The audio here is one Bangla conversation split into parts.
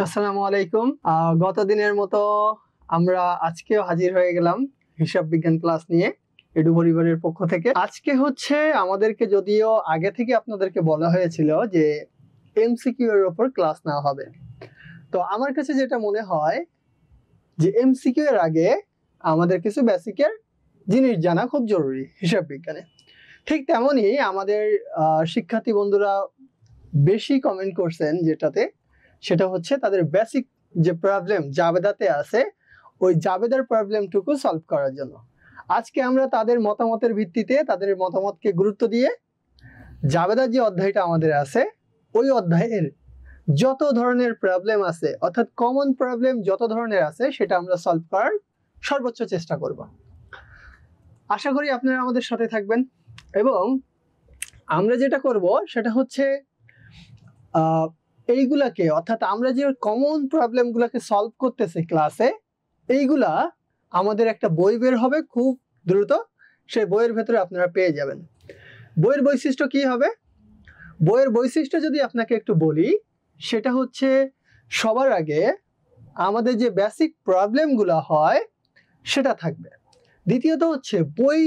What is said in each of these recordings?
আসসালামু আলাইকুম। গত দিনের মতো আমরা আজকেও হাজির হয়ে গেলাম হিসাব বিজ্ঞান ক্লাস নিয়ে এডু পরিবারের পক্ষ থেকে। আজকে হচ্ছে আমাদেরকে যদিও আগে থেকে আপনাদেরকে বলা হয়েছিল যে এমসিকিউ এর উপর ক্লাস নেওয়া হবে। তো আমার কাছে যেটা মনে হয় যে এমসিকিউ এর আগে আমাদের কিছু বেসিকের জিনিস জানা খুব জরুরি হিসাব বিজ্ঞানে। ঠিক তেমনই আমাদের শিক্ষার্থী বন্ধুরা বেশি কমেন্ট করছেন যেটাতে, সেটা হচ্ছে তাদের বেসিক যে প্রবলেম জাবেদাতে আছে ওই জাবেদার প্রবলেমটুকু সলভ করার জন্য। আজকে আমরা তাদের মতামতের ভিত্তিতে তাদের মতামতকে গুরুত্ব দিয়ে জাবেদার যে অধ্যায়টা আমাদের আছে ওই অধ্যায়ের যত ধরনের প্রবলেম আছে অর্থাৎ কমন প্রবলেম যত ধরনের আছে সেটা আমরা সলভ করার সর্বোচ্চ চেষ্টা করব। আশা করি আপনারা আমাদের সাথে থাকবেন এবং আমরা যেটা করব সেটা হচ্ছে এইগুলাকে অর্থাৎ আমরা যে কমন প্রবলেমগুলোকে সলভ করতেছি ক্লাসে এইগুলা আমাদের একটা বই বের হবে খুব দ্রুত, সেই বইয়ের ভেতরে আপনারা পেয়ে যাবেন। বইয়ের বৈশিষ্ট্য কি হবে? বইয়ের বৈশিষ্ট্য যদি আপনাকে একটু বলি সেটা হচ্ছে সবার আগে আমাদের যে বেসিক প্রবলেমগুলো হয় সেটা থাকবে। দ্বিতীয়ত হচ্ছে বই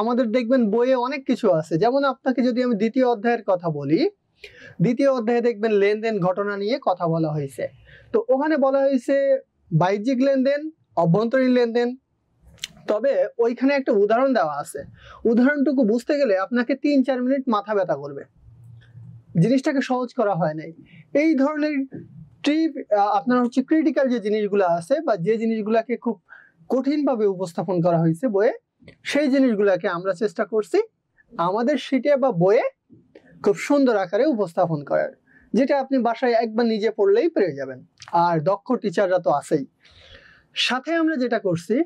আমাদের দেখবেন বইয়ে অনেক কিছু আছে, যেমন আপনাকে যদি আমি দ্বিতীয় অধ্যায়ের কথা বলি, দ্বিতীয় অধ্যায়ে দেখবেন লেনদেন ঘটনা নিয়ে কথা বলা হয়েছে। তো ওখানে বলা হয়েছে বাহ্যিক লেনদেন, অভ্যন্তরীণ লেনদেন। তবে ওইখানে একটা উদাহরণ দেওয়া আছে, উদাহরণটুকু বুঝতে গেলে আপনাকে ৩-৪ মিনিট মাথা ব্যথা করবে, জিনিসটাকে সহজ করা হয় নাই। এই ধরনের আপনার হচ্ছে ক্রিটিক্যাল যে জিনিসগুলো আছে বা যে জিনিসগুলোকে খুব কঠিনভাবে উপস্থাপন করা হয়েছে বইয়ে, সেই জিনিসগুলোকে আমরা চেষ্টা করছি আমাদের শিটে বা বইয়ে খুব সুন্দর আকারে উপস্থাপন করার, যেটা আপনি বাসায় একবার নিজে পড়লেই পেরে যাবেন। আর দক্ষ টিচাররা তো আছেই। সাথে আমরা যেটা করছি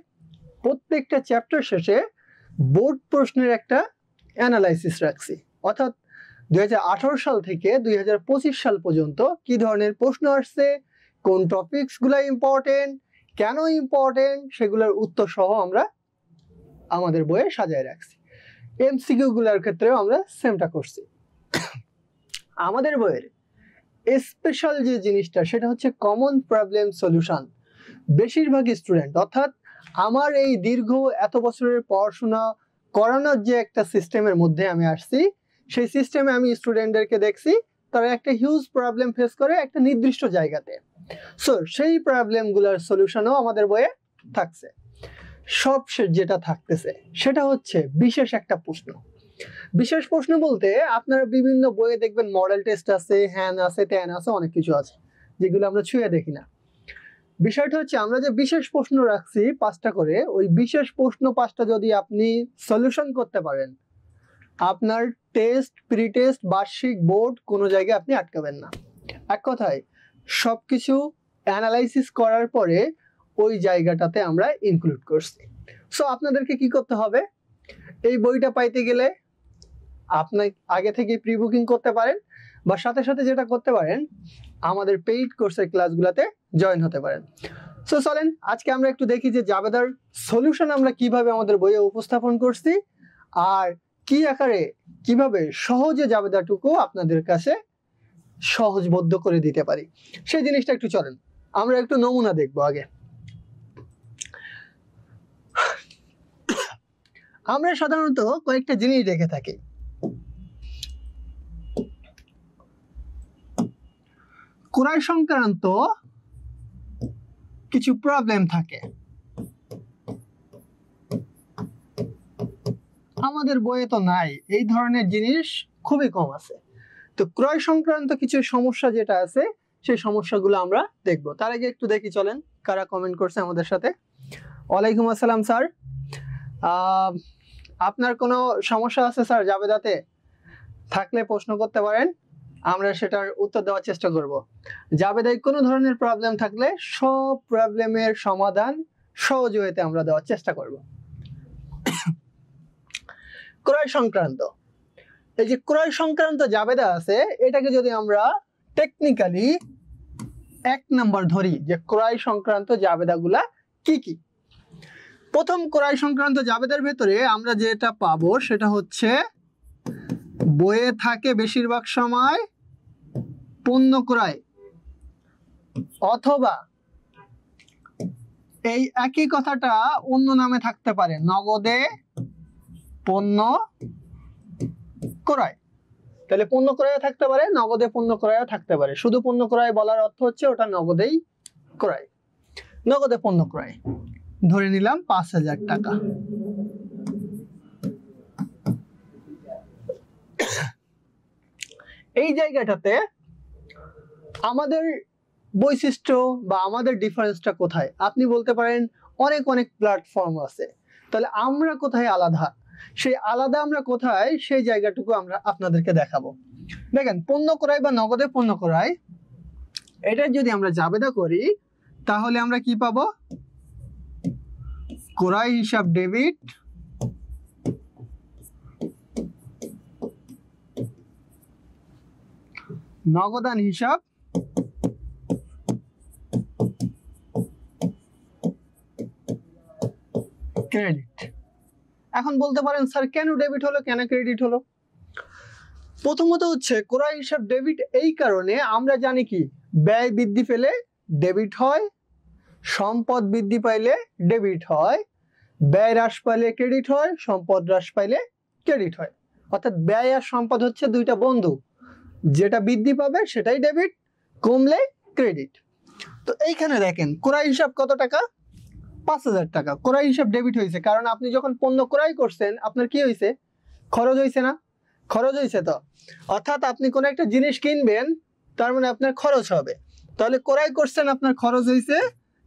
প্রত্যেকটা চ্যাপ্টার শেষে বোর্ড প্রশ্নের একটা অ্যানালাইসিস রাখছি, অর্থাৎ 2018 সাল থেকে 2025 সাল পর্যন্ত কি ধরনের প্রশ্ন আসছে, কোন টপিকসগুলো ইম্পর্টেন্ট, কেন ইম্পর্টেন্ট, সেগুলোর উত্তর সহ আমরা আমাদের বইয়ে সাজায় রাখছি। এমসিকিউ গুলোর ক্ষেত্রেও আমরা সেমটা করছি। আমাদের বইয়ের স্পেশাল যে জিনিসটা সেটা হচ্ছে কমন প্রবলেম সলিউশন। বেশিরভাগ স্টুডেন্ট অর্থাৎ আমার এই দীর্ঘ এত বছরের পড়াশোনা করানোর যে একটা সিস্টেমের মধ্যে আমি আসছি, সেই সিস্টেমে আমি স্টুডেন্টদেরকে দেখছি তারা একটা হিউজ প্রবলেম ফেস করে একটা নির্দিষ্ট জায়গাতে। সো সেই প্রবলেমগুলোর সলিউশনও আমাদের বইয়ে থাকছে। সবশেষ যেটা থাকতেছে সেটা হচ্ছে বিশেষ একটা প্রশ্ন। বিশেষ প্রশ্ন বলতে আপনারা বিভিন্ন বইয়ে দেখবেন মডেল টেস্ট আছে, হ্যান আছে, ত্যান আছে, অনেক কিছু আছে যেগুলো আমরা ছুঁয়ে দেখি না। বিষয়টা হচ্ছে আমরা যে বিশেষ প্রশ্ন রাখছি 5টা করে, ওই বিশেষ প্রশ্ন 5টা যদি আপনি সলিউশন করতে পারেন আপনার টেস্ট, প্রি টেস্ট, বার্ষিক, বোর্ড কোনো জায়গায় আপনি আটকাবেন না। এক কথায় সবকিছু অ্যানালাইসিস করার পরে ওই জায়গাটাতে আমরা ইনক্লুড করছি। সো আপনাদেরকে কি করতে হবে, এই বইটা পাইতে গেলে আপনি আগে থেকে প্রি বুকিং করতে পারেন বা সাথে সাথে যেটা করতে পারেন আমাদের পেইড কোর্সের ক্লাসগুলোতে জয়েন হতে পারেন। সো চলেন আজকে আমরা একটু দেখি যে জাবেদার সলিউশন আমরা কিভাবে আমাদের বইয়ে উপস্থাপন করছি আর কি আকারে কিভাবে সহজে জাবেদাটুকু আপনাদের কাছে সহজবোধ্য করে দিতে পারি সেই জিনিসটা একটু চলেন আমরা একটু নমুনা দেখবো। আগে আমরা সাধারণত কয়েকটা জিনিস দেখে থাকি। ক্রয় সংক্রান্ত কিছু প্রবলেম থাকে, আমাদের বইয়ে তো নাই, এই ধরনের জিনিস খুবই কম আছে। তো ক্রয় সংক্রান্ত কিছু সমস্যা যেটা আছে সেই সমস্যাগুলো আমরা দেখব। তার আগে একটু দেখি চলেন কারা কমেন্ট করছে আমাদের সাথে। ওয়ালাইকুম আসসালাম স্যার, আপনার কোনো সমস্যা আছে স্যার জাবেদাতে? থাকলে প্রশ্ন করতে পারেন, আমরা সেটার উত্তর দেওয়ার চেষ্টা করব। জাবেদায় কোনো ধরনের প্রবলেম থাকলে সব প্রবলেমের সমাধান সহজ ওয়েতে আমরা দেওয়ার চেষ্টা করব। ক্রয় সংক্রান্ত, এই যে ক্রয় সংক্রান্ত জাবেদা আছে এটাকে যদি আমরা টেকনিক্যালি 1 নাম্বার ধরি যে ক্রয় সংক্রান্ত জাবেদাগুলা কি কি। প্রথম ক্রয় সংক্রান্ত জাবেদার ভেতরে আমরা যেটা পাবো সেটা হচ্ছে বইয়ে থাকে বেশিরভাগ সময় পণ্য ক্রয় অথবা এই একই কথাটা অন্য নামে থাকতে পারে, নগদে পণ্য ক্রয়। তাহলে পণ্য ক্রয় থাকতে পারে, নগদে পণ্য ক্রয় থাকতে পারে। শুধু পণ্য ক্রয় বলার অর্থ হচ্ছে ওটা নগদেই ক্রয়, নগদে পণ্য ক্রয়। ধরে নিলাম 5,000 টাকা। এই জায়গাটাতে আমাদের বৈশিষ্ট্য বা আমাদের ডিফারেন্সটা কোথায়? আপনি বলতে পারেন অনেক অনেক প্ল্যাটফর্ম আছে, তাহলে আমরা কোথায় আলাদা? সেই আলাদা আমরা কোথায়, সেই জায়গাটুকু আমরা আপনাদেরকে দেখাবো। দেখেন, পণ্য ক্রয় বা নগদে পণ্য ক্রয়, এটা যদি আমরা জাবেদা করি তাহলে আমরা কি পাবো? ক্রয় হিসাব ডেবিট, নগদান হিসাব ক্রেডিট। এখন বলতে পারেন স্যার কেন ডেবিট হলো, কেন ক্রেডিট হলো? প্রথমত হচ্ছে ক্রয় হিসাব ডেবিট এই কারণে, আমরা জানি কি ব্যয় বৃদ্ধি পেলে ডেবিট হয়, সম্পদ বৃদ্ধি পাইলে ডেবিট হয়, ব্যয় হ্রাস পাইলে ক্রেডিট হয়, সম্পদ হ্রাস পাইলে ক্রেডিট হয়। অর্থাৎ ব্যয় আর সম্পদ হচ্ছে দুইটা বন্ধু, যেটা বৃদ্ধি পাবে সেটাই ডেবিট, কমলে ক্রেডিট। তো এইখানে দেখেন ক্রয় হিসাব কত টাকা? 5,000 টাকা। ক্রয় হিসাব ডেবিট হয়েছে কারণ আপনি যখন পণ্য ক্রয় করছেন আপনার কি হয়েছে? খরচ হয়েছে না? খরচ হয়েছে তো। অর্থাৎ আপনি কোনো একটা জিনিস কিনবেন, তার মানে আপনার খরচ হবে। তাহলে ক্রয় করছেন, আপনার খরচ হয়েছে,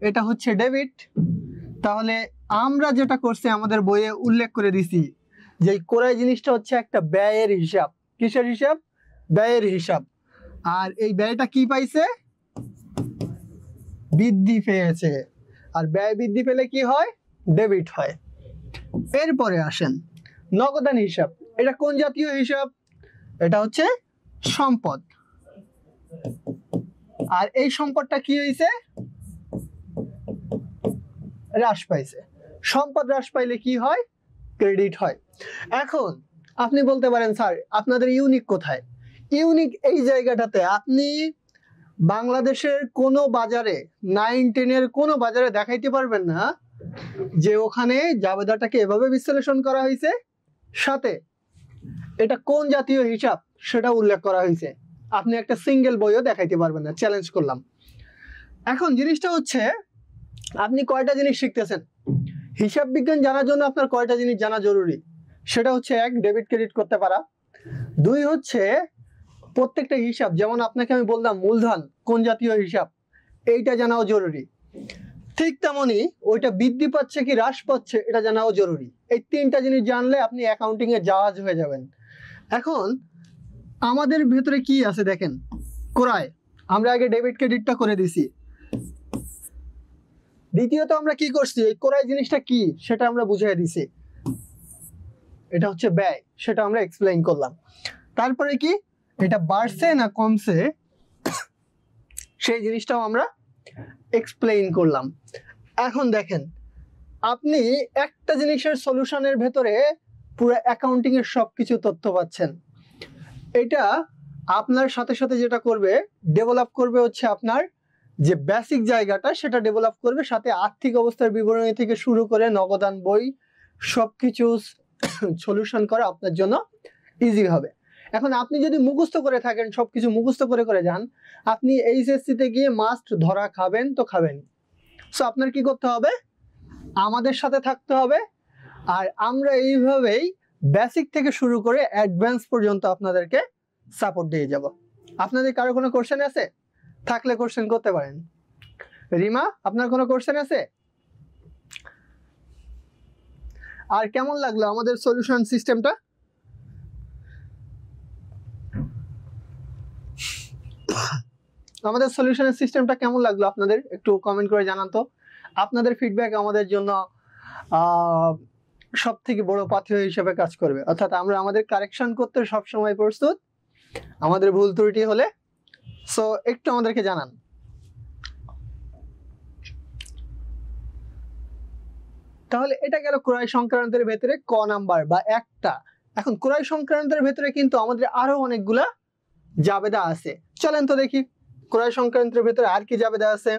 এটা হচ্ছে ডেবিট। তাহলে আমরা যেটা করছি আমাদের বইয়ে উল্লেখ করে দিছি যে ক্রয় জিনিসটা হচ্ছে একটা ব্যয়ের হিসাব। কিসের হিসাব? ব্যয়ের হিসাব। আর এই ব্যয়টা কি পাইছে? বৃদ্ধি পেয়েছে। আর ব্যয় বৃদ্ধি পেলে কি হয়? ডেবিট হয়। এরপরে আসেন নগদান হিসাব। এটা কোন জাতীয় হিসাব? এটা হচ্ছে সম্পদ। আর এই সম্পদটা কি হয়েছে? হ্রাস পাইছে। সম্পদ হ্রাস পাইলে কি হয়? ক্রেডিট হয়। এখন আপনি বলতে পারেন স্যার আপনাদের ইউনিক কোথায়? ইউনিক এই জায়গাটাতে আপনি বাংলাদেশের কোনো বাজারে 9-10 কোনো বাজারে দেখাইতে পারবেন না যে ওখানে জাবেদাটাকে এভাবে বিশ্লেষণ করা হয়েছে, সাথে এটা কোন জাতীয় হিসাব সেটা উল্লেখ করা হয়েছে। আপনি একটা সিঙ্গেল বইও দেখাইতে পারবেন না, চ্যালেঞ্জ করলাম। এখন জিনিসটা হচ্ছে আপনি কয়টা জিনিস শিখতেছেন? হিসাব বিজ্ঞান জানার জন্য আপনার কয়টা জিনিস জানা জরুরি? সেটা হচ্ছে 1, ডেবিট ক্রেডিট করতে পারা। 2 হচ্ছে প্রত্যেকটা হিসাব, যেমন আপনাকে আমি বললাম মূলধন কোন জাতীয় হিসাব, এইটা জানাও জরুরি। ঠিক তেমনি ওইটা বৃদ্ধি পাচ্ছে কি হ্রাস পাচ্ছে এটা জানাও জরুরি। এই 3টা জিনিস জানলে আপনি অ্যাকাউন্টিং এ জাহাজ হয়ে যাবেন। এখন আমাদের ভেতরে কি আছে দেখেন, ক্রয় আমরা আগে ডেবিট ক্রেডিটটা করে দিছি। দ্বিতীয়ত আমরা কি করছি, এই ক্রয় জিনিসটা কি সেটা আমরা বুঝিয়ে দিছি। এটা হচ্ছে ব্যয়, সেটা আমরা এক্সপ্লেইন করলাম। তারপরে কি এটা বাড়ছে না কমছে সেই জিনিসটাও আমরা এক্সপ্লেইন করলাম। এখন দেখেন আপনি একটা জিনিসের সলিউশনের ভেতরে পুরো অ্যাকাউন্টিং এর সবকিছু তথ্য পাচ্ছেন। এটা আপনার সাথে সাথে যেটা করবে, ডেভেলপ করবে হচ্ছে আপনার যে বেসিক জায়গাটা সেটা ডেভেলপ করবে, সাথে আর্থিক অবস্থার বিবরণী থেকে শুরু করে নগদান বই সবকিছু সলিউশন করা আপনার জন্য ইজি হবে। এখন আপনি যদি মুখস্থ করে থাকেন, সবকিছু মুখস্থ করে যান, আপনি এইচএসসি তে গিয়ে মাস্ট ধরা খাবেন তো খাবেন। সো আপনার কি করতে হবে? আমাদের সাথে থাকতে হবে। আর আমরা এইভাবেই বেসিক থেকে শুরু করে অ্যাডভান্স পর্যন্ত আপনাদেরকে সাপোর্ট দিয়ে যাব। আপনাদের কারো কোনো কোশ্চেন আছে? থাকলে কোশ্চেন করতে পারেন। রিমা, আপনার কোনো কোশ্চেন আছে? আর কেমন লাগলো আমাদের সলিউশন সিস্টেমটা? আমাদের সলিউশনের সিস্টেমটা কেমন লাগলো আপনাদের? একটু কমেন্ট করে জানান তো। আপনাদের ফিডব্যাক আমাদের জন্য সব থেকে বড় পাথেয় হিসেবে কাজ করবে। অর্থাৎ আমরা আমাদের কারেকশন করতে সবসময় প্রস্তুত, আমাদের ভুল ত্রুটি হলে। সো একটু আমাদেরকে জানান। তাহলে এটা গেল ক্রয় সংক্রান্তের ভেতরে ক নাম্বার বা একটা। এখন ক্রয় সংক্রান্তের ভেতরে কিন্তু আমাদের আরো অনেকগুলা জাবেদা আছে, চলেন তো দেখি। ক্রয় সংক্রান্তের ভেতরে আর কি জাবেদা আছে?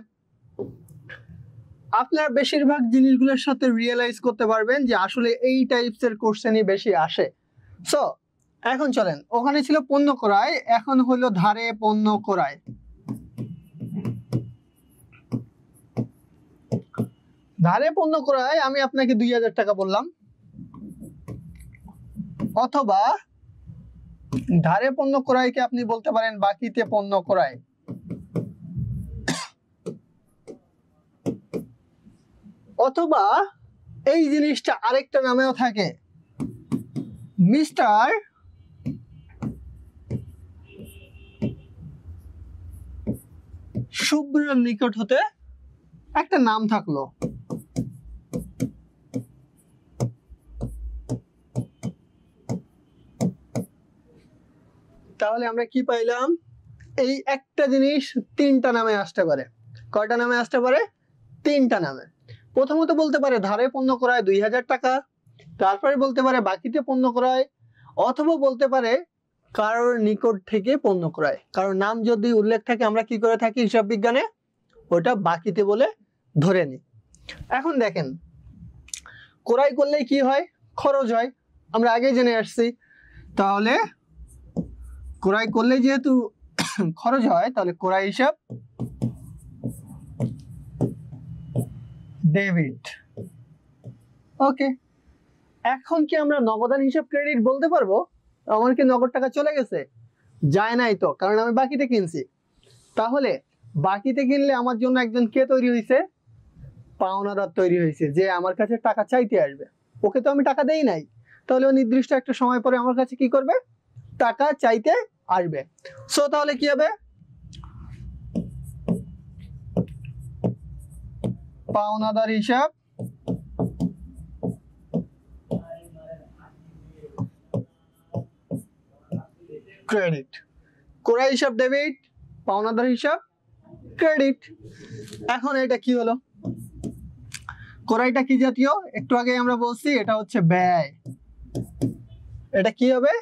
আপনারা বেশিরভাগ জিনিসগুলোর সাথে রিয়েলাইজ করতে পারবেন যে আসলে এই টাইপসের কোশ্চেনই বেশি আসে। সো এখন চলেন, ওখানে ছিল পণ্য ক্রয়, এখন হলো ধারে পণ্য ক্রয়। ধারে পণ্য ক্রয় আমি আপনাকে 2000 টাকা বললাম, অথবা ধারে পণ্য ক্রয়কে আপনি বলতে পারেন বাকিতে পণ্য ক্রয়। অথবা এই জিনিসটা আরেকটা নামেও থাকে, মিস্টার শুভ্রের নিকট হতে একটা নাম থাকলো, তাহলে আমরা কি পাইলাম? এই একটা জিনিস তিনটা নামে আসতে পারে। কয়টা নামে আসতে পারে? তিনটা নামে। প্রথমত বলতে পারে ধারে পণ্য ক্রয় 2000 টাকা, তারপরে বলতে পারে বাকিতে পণ্য ক্রয়, অথবা বলতে পারে কারোর নিকট থেকে পণ্য ক্রয়। কারণ নাম যদি উল্লেখ থাকে আমরা কি করে থাকি হিসাব বিজ্ঞানে, ওটা বাকিতে বলে ধরে নিই। এখন দেখেন, ক্রয় করলে কি হয়? খরচ হয়, আমরা আগেই জেনে আসছি। তাহলে ক্রয় করলে যেহেতু খরচ হয়, তাহলে ক্রয় হিসাব ডেবিট। ওকে, এখন কি আমরা নগদান হিসাব ক্রেডিট বলতে পারবো? আমার কি নগদ টাকা চলে গেছে? যায় নাই তো, কারণ আমি বাকিতে কিনছি। তাহলে বাকিতে কিনলে আমার জন্য একজন কে তৈরি হয়েছে? পাওনাদার তৈরি হয়েছে, যে আমার কাছে টাকা চাইতে আসবে। ওকে তো আমি টাকা দেই নাই, তাহলে ও নির্দিষ্ট একটা সময় পরে আমার কাছে কি করবে? টাকা চাইতে আসবে। সো তাহলে কি হবে? পাওনাদার হিসাব ক্রেডিট, ক্রয় হিসাব ডেবিট, পাওনাদার হিসাব ক্রেডিট। এখন এটা কি হলো? ক্রয়টা কি জাতীয়? একটু আগে আমরা বলছি এটা হচ্ছে ব্যয়। এটা কি হবে?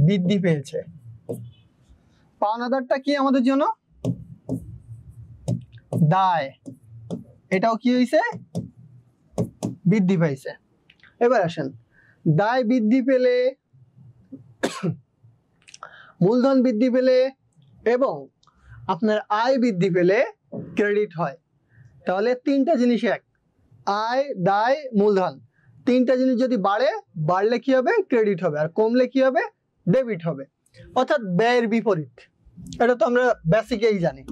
বৃদ্ধি পেয়েছে। পাওনাদারটা কি আমাদের জন্য? দায়। এটাও কি হয়েছে? বৃদ্ধি পাইছে। এবার আসেন, দায় বৃদ্ধি পেলে, মূলধন বৃদ্ধি পেলে এবং আপনার আয় বৃদ্ধি পেলে ক্রেডিট হয়। তাহলে তিনটা জিনিস এক, আয়, দায়, মূলধন, তিনটা জিনিস যদি বাড়লে কি হবে? ক্রেডিট হবে, আর কমলে কি হবে? ডেবিট হবে। অর্থাৎ ব্যয়ের বিপরীত। এটা তো আমরা বেসিকেই জানি।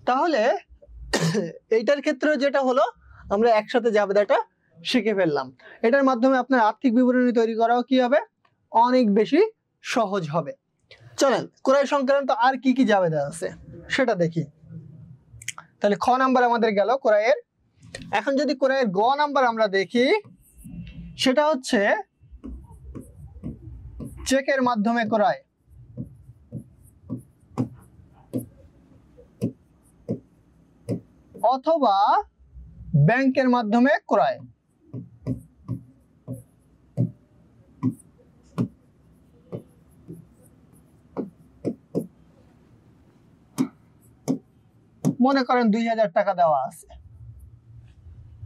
তাহলে এইটার ক্ষেত্রে যেটা হলো, আমরা একসাথে জাবেদাটা শিখে ফেললাম। এটার মাধ্যমে আপনার আর্থিক বিবরণী তৈরি করাও কি হবে? অনেক বেশি সহজ হবে। চলেন, ক্রয় সংক্রান্ত আর কি কি জাবেদা আছে সেটা দেখি। তাহলে খ নাম্বার আমাদের গেল ক্রয়ের। এখন যদি ক্রয়ের গ নাম্বার আমরা দেখি, সেটা হচ্ছে চেকের মাধ্যমে ক্রয়, অথবা ব্যাংকের মাধ্যমে ক্রয়। মনে করেন 2000 টাকা দেওয়া আছে,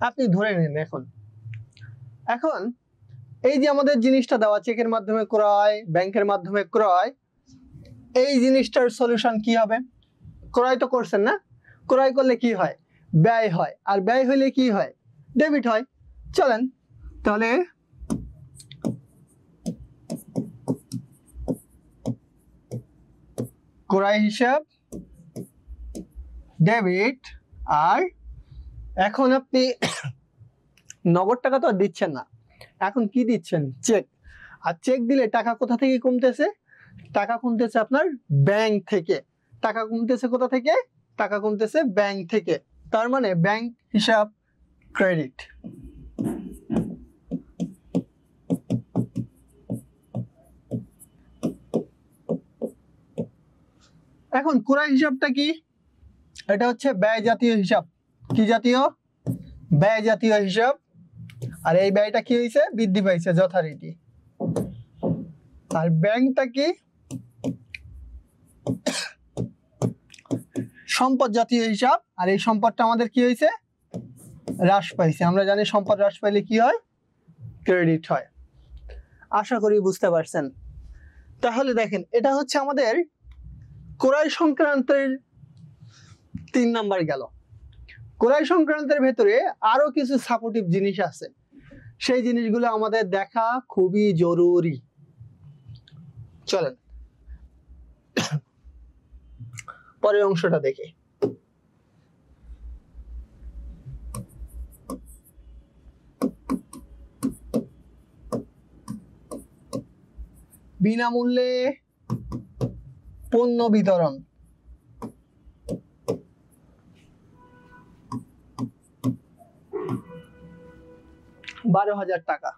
আপনি ধরে নিন। এখন এই যে আমাদের জিনিসটা দেওয়া, চেকের মাধ্যমে ক্রয়, ব্যাংকের মাধ্যমে ক্রয়, এই জিনিসটার সলিউশন কি হবে? ক্রয় তো করছেন না, ক্রয় করলে কি হয়? ব্যয় হয়, আর ব্যয় হইলে কি হয়? ডেবিট হয়। চলেন তাহলে ক্রয় হিসাব ডেবিট। আর এখন আপনি নগদ টাকা তো আর দিচ্ছেন না, এখন কি দিচ্ছেন? চেক। আর চেক দিলে টাকা কোথা থেকে কমতেছে? টাকা কমতেছে আপনার ব্যাংক থেকে। টাকা কমতেছে কোথা থেকে? টাকা কমতেছে ব্যাংক থেকে। তার মানে ব্যাংক হিসাব ক্রেডিট। এখন ক্রয় হিসাবটা কি? এটা হচ্ছে ব্যয় জাতীয় হিসাব। কি জাতীয়? ব্যয় জাতীয় হিসাব। আর এই ব্যয়টা কি হয়েছে? বৃদ্ধি পাইছে যথারীতি। আর ব্যাংকটা কি? সম্পদ জাতীয় হিসাব, আর এই সম্পদটা আমাদের কি হয়েছে, হ্রাস পাইছে। আমরা জানি সম্পদ হ্রাস পাইলে কি হয়, ক্রেডিট হয়। আশা করি বুঝতে পারছেন। তাহলে দেখেন, এটা হচ্ছে আমাদের ক্রয় সংক্রান্তের 3 নাম্বার গেল। ক্রয় সংক্রান্তের ভেতরে আরো কিছু সাপোর্টিভ জিনিস আছে, সেই জিনিসগুলো আমাদের দেখা খুবই জরুরি। চলেন পরের অংশটা দেখি। বিনামূল্যে পণ্য বিতরণ। টাকা।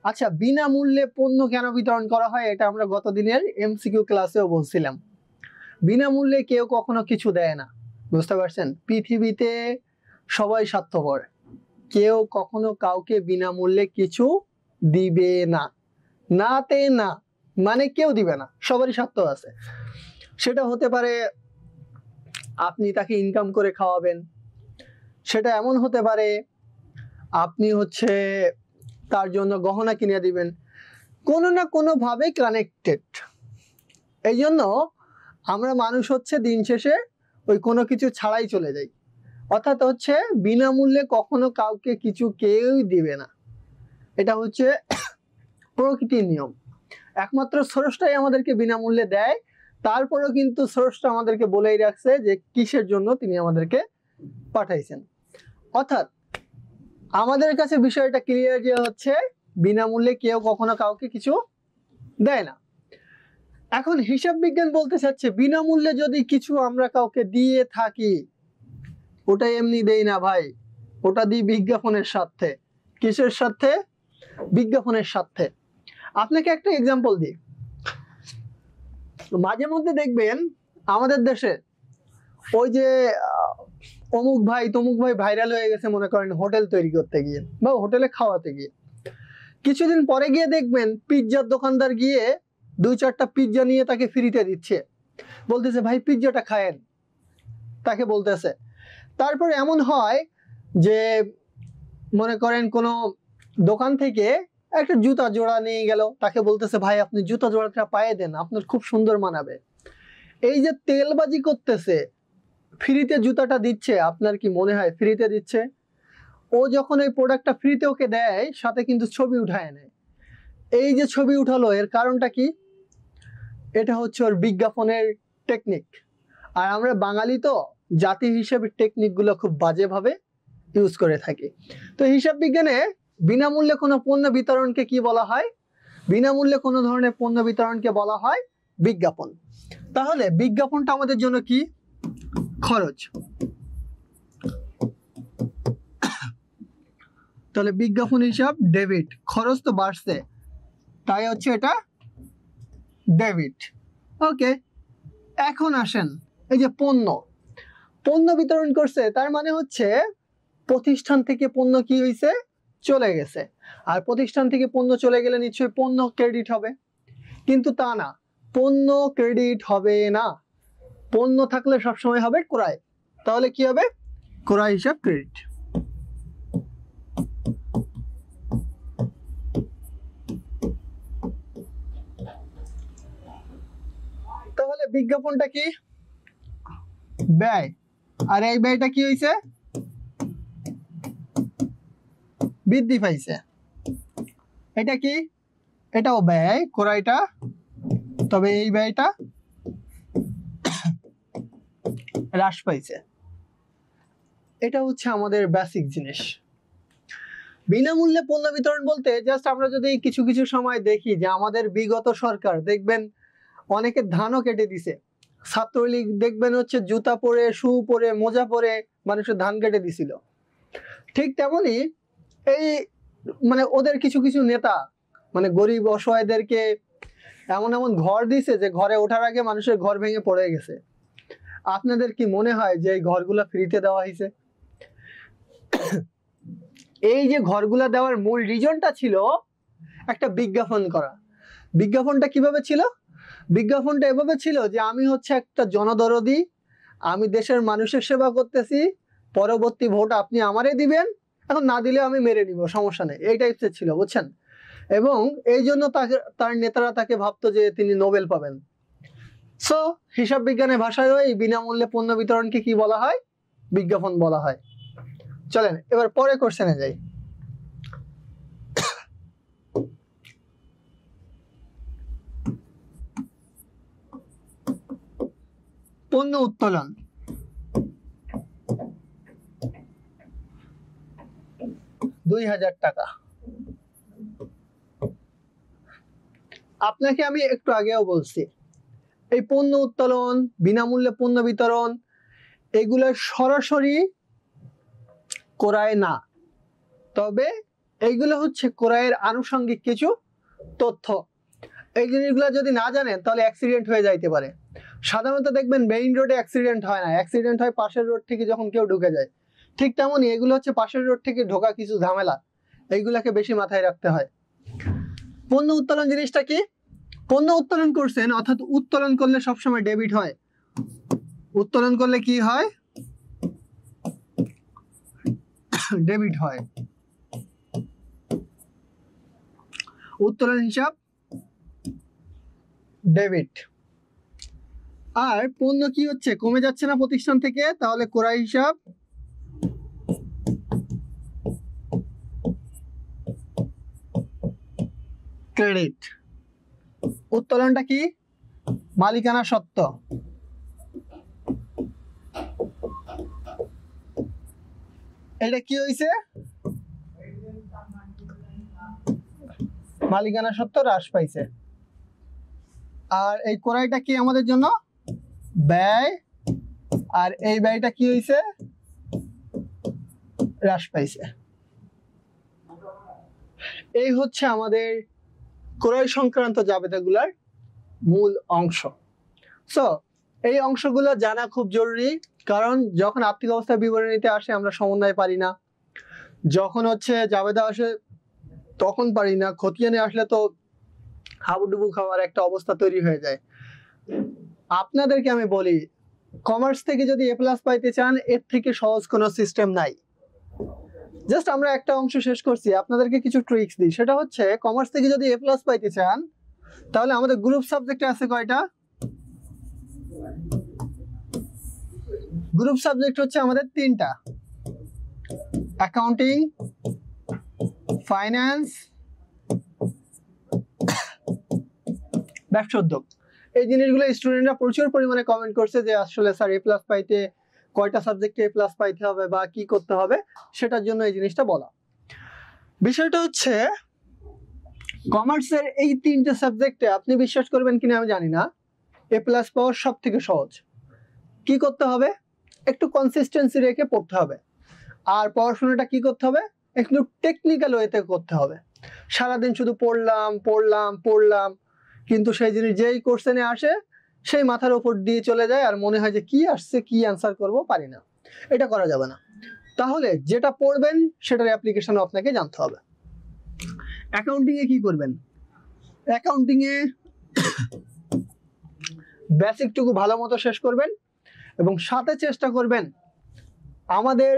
আচ্ছা, বিনামূল্যে পণ্য কেন বিতরণ করা হয়, এটা আমরা গত দিনের এমসিকিউ ক্লাসেও বলছিলাম। বিনামূল্যে কেউ কখনো কিছু দেয় না, বুঝতে পারছেন? পৃথিবীতে সবাই স্বার্থপর, কেউ কখনো কাউকে বিনামূল্যে কিছু দিবে না। নাতে না মানে কেউ দিবে না, সবারই স্বার্থ আছে। সেটা হতে পারে আপনি তাকে ইনকাম করে খাওয়াবেন, সেটা এমন হতে পারে আপনি হচ্ছে তার জন্য গহনা কিনে দিবেন, কোনো না কোনো ভাবে কানেক্টেড। এই জন্য আমরা মানুষ হচ্ছে দিন শেষে ওই কোনো কিছু ছাড়াই চলে যাই, অর্থাৎ হচ্ছে বিনামূল্যে কখনো কাউকে কিছু কেউই দিবে না। এটা হচ্ছে প্রকৃতির নিয়ম। একমাত্র স্রষ্টাই আমাদেরকে বিনামূল্যে দেয়, তারপরেও কিন্তু স্রষ্টা আমাদেরকে বলেই রাখছে যে কিসের জন্য তিনি আমাদেরকে পাঠাইছেন। অর্থাৎ আমাদের কাছে বিষয়টা ক্লিয়ার যে হচ্ছে বিনামূল্যে কেউ কখনো কাউকে কিছু দেয় না। এখন হিসাব বিজ্ঞান বলতে চাচ্ছে বিনামূল্যে যদি কিছু আমরা কাউকে দিয়ে থাকি, ওটা এমনি দেই না ভাই, ওটা দিই বিজ্ঞাপনের স্বার্থে। কিসের স্বার্থে? বিজ্ঞাপনের স্বার্থে। আপনাকে একটা এক্সাম্পল দিই। মাঝে মধ্যে দেখবেন আমাদের দেশে ওই যে অমুক ভাই তমুক ভাই ভাইরাল হয়ে গেছে, মনে করেন হোটেল তৈরি করতে গিয়ে বা হোটেলে খাওয়াতে গিয়ে। কিছুদিন পরে গিয়ে দেখবেন পিৎজার দোকানদার গিয়ে 2-4টা পিৎজা নিয়ে তাকে ফ্রিতে দিচ্ছে, বলতেছে ভাই পিৎজাটা খায়েন, তাকে বলতেছে। তারপর এমন হয় যে মনে করেন কোনো দোকান থেকে একটা জুতা জোড়া নিয়ে গেল, তাকে বলতেছে ভাই আপনি জুতা জোড়াটা পায়ে দেন, আপনার খুব সুন্দর মানাবে। এই যে তেলবাজি করতেছে, ফ্রিতে জুতাটা দিচ্ছে, আপনার কি মনে হয় ফ্রিতে দিচ্ছে? ও যখন এই প্রোডাক্টটা ফ্রিতে ওকে দেয়, সাথে কিন্তু ছবি উঠায় নেয়। এই যে ছবি উঠালো, এর কারণটা কি? এটা হচ্ছে ওর বিজ্ঞাপনের টেকনিক। আর আমরা বাঙালি তো জাতি হিসেবে টেকনিকগুলো খুব বাজেভাবে ইউজ করে থাকি। তো হিসাব বিজ্ঞানে বিনামূল্যে কোনো পণ্য বিতরণকে কি বলা হয়? বিনামূল্যে কোনো ধরনের পণ্য বিতরণকে বলা হয় বিজ্ঞাপন। তাহলে বিজ্ঞাপনটা আমাদের জন্য কি? খরচ। তাহলে বিজ্ঞাপন হিসাব ডেবিট, খরচ তো বাড়ছে, তাই হচ্ছে এটা ডেবিট। ওকে, এখন আসেন এই যে পণ্য বিতরণ করছে, তার মানে হচ্ছে প্রতিষ্ঠান থেকে পণ্য কি হয়েছে? চলে গেছে। আর প্রতিষ্ঠান থেকে পণ্য চলে গেলে নিশ্চয়ই পণ্য ক্রেডিট হবে, কিন্তু তা না, পণ্য ক্রেডিট হবে না। পণ্য থাকলে সবসময় হবে ক্রয়। তাহলে কি হবে? ক্রয় হিসাব ক্রেডিট। তাহলে বিজ্ঞাপনটা কি? ব্যয়। আর এই ব্যয়টা কি হয়েছে? বৃদ্ধি পাইছে। এটা কি? এটাও ব্যয়, ক্রয়টা, তবে এই ব্যয়টা হ্রাস পাইছে। এটা হচ্ছে আমাদের বেসিক জিনিস। বিনামূল্যে পণ্য বিতরণ বলতে জাস্ট আমরা যদি কিছু কিছু সময় দেখি যে আমাদের বিগত সরকার দেখবেন অনেকে ধানও কেটে দিছে। ছাত্রলীগ দেখবেন হচ্ছে জুতা পরে, শু পরে, মোজা পরে মানুষের ধান কেটে দিছিল। ঠিক তেমনি এই মানে ওদের কিছু কিছু নেতা মানে গরিব অসহায়দেরকে এমন এমন ঘর দিছে যে ঘরে ওঠার আগে মানুষের ঘর ভেঙে পড়ে গেছে। আপনাদের কি মনে হয় যে এই ঘরগুলা ফ্রিতে দেওয়া হয়েছে? এই যে ঘরগুলা দেওয়ার মূল রিজনটা ছিল একটা বিজ্ঞাপন করা। বিজ্ঞাপনটা কিভাবে ছিল? বিজ্ঞাপনটা এভাবে ছিল যে আমি হচ্ছে একটা জনদরদি, আমি দেশের মানুষের সেবা করতেছি, পরবর্তী ভোট আপনি আমারে দিবেন, এখন না দিলে আমি মেরে নিব, সমস্যা নেই, এই টাইপসের ছিল, বুঝছেন। এবং এই জন্য তার নেতারা তাকে ভাবতো যে তিনি নোবেল পাবেন। সো হিসাব বিজ্ঞানের ভাষায় এই বিনামূল্যে পণ্য বিতরণকে কি বলা হয়? বিজ্ঞাপন বলা হয়। চলেন এবার পরে কোশ্চেনে যাই। পণ্য উত্তোলন। ৳২,০০০। আপনাকে আমি একটু আগেও বলছি, এই পণ্য উত্তোলন, বিনামূল্যে পণ্য বিতরণ, এগুলো সরাসরি ক্রয় না, তবে এইগুলো হচ্ছে ক্রয়ের আনুষঙ্গিক কিছু তথ্য। এই জিনিসগুলো যদি না জানেন তাহলে অ্যাক্সিডেন্ট হয়ে যাইতে পারে। সাধারণত দেখবেন মেইন রোডে অ্যাক্সিডেন্ট হয় না, অ্যাক্সিডেন্ট হয় পাশের রোড থেকে যখন কেউ ঢুকে যায়। ঠিক তেমনই এগুলো হচ্ছে পাশের রোড থেকে ঢোকা কিছু ঝামেলা, এইগুলাকে বেশি মাথায় রাখতে হয়। পণ্য উত্তোলন জিনিসটা কি? পণ্য উত্তোলন করছেন, অর্থাৎ উত্তোলন করলে সবসময় ডেবিট হয়। উত্তোলন করলে কি হয়? ডেবিট হয়। উত্তোলন হিসাব ডেবিট। আর পণ্য কি হচ্ছে, কমে যাচ্ছে না প্রতিষ্ঠান থেকে, তাহলে ক্রয় হিসাব ক্রেডিট। উত্তোলনটা কি? মালিকানা সত্ত্ব। এটা কি হয়েছে? মালিকানা সত্ত্ব হ্রাস পাইছে। আর এই ক্রয়টা কি আমাদের জন্য? ব্যয়। আর এই ব্যয়টা কি হয়েছে? হ্রাস পাইছে। এই হচ্ছে আমাদের ক্রয় সংক্রান্ত জাবেদাগুলোর মূল অংশ। সো এই অংশগুলো জানা খুব জরুরি, কারণ যখন আর্থিক অবস্থা বিবরণীতে আসে আমরা সমন্বয় পারি না, যখন হচ্ছে জাবেদা আসে তখন পারি না, খতিয়ানে আসলে তো হাবুডুবু খাওয়ার একটা অবস্থা তৈরি হয়ে যায়। আপনাদেরকে আমি বলি, কমার্স থেকে যদি এ প্লাস পাইতে চান, এর থেকে সহজ কোনো সিস্টেম নাই। জাস্ট আমরা একটা অংশ শেষ করছি, আপনাদেরকে কিছু ট্রিক্স দিই। সেটা হচ্ছে, কমার্স থেকে যদি এ প্লাস পাইতে চান তাহলে আমাদের গ্রুপ সাবজেক্টে আছে কয়টা? গ্রুপ সাবজেক্ট হচ্ছে আমাদের 3টা: অ্যাকাউন্টিং, ফাইন্যান্স, ব্যবসা উদ্যোগ। এই জিনিসগুলো স্টুডেন্টরা প্রচুর পরিমাণে কমেন্ট করছে যে আসলে স্যার এ প্লাস পাইতে কয়টা সাবজেক্টে এ প্লাস পাইতে হবে বা কি করতে হবে, সেটার জন্য এই জিনিসটা বলা। বিষয়টা হচ্ছে, কমার্সের এই 3টে সাবজেক্টে আপনি বিশ্বাস করবেন কিনা আমি জানি না, এ প্লাস পাওয়ার সব থেকে সহজ। কি করতে হবে? একটু কনসিস্টেন্সি রেখে পড়তে হবে। আর পড়াশোনাটা কি করতে হবে? একটু টেকনিক্যাল ওয়েতে করতে হবে। সারাদিন শুধু পড়লাম পড়লাম পড়লাম, কিন্তু সেই জিনিস যেই কোশ্চেনে আসে সেই মাথার উপর দিয়ে চলে যায়, আর মনে হয় যে কি আসছে, কি অ্যান্সার করব, পারি না। এটা করা যাবে না। তাহলে যেটা পড়বেন সেটার অ্যাপ্লিকেশন আপনাকে জানতে হবে। অ্যাকাউন্টিং এ কি করবেন? অ্যাকাউন্টিং এ বেসিকটুকু ভালো মতো শেষ করবেন, এবং সাথে চেষ্টা করবেন আমাদের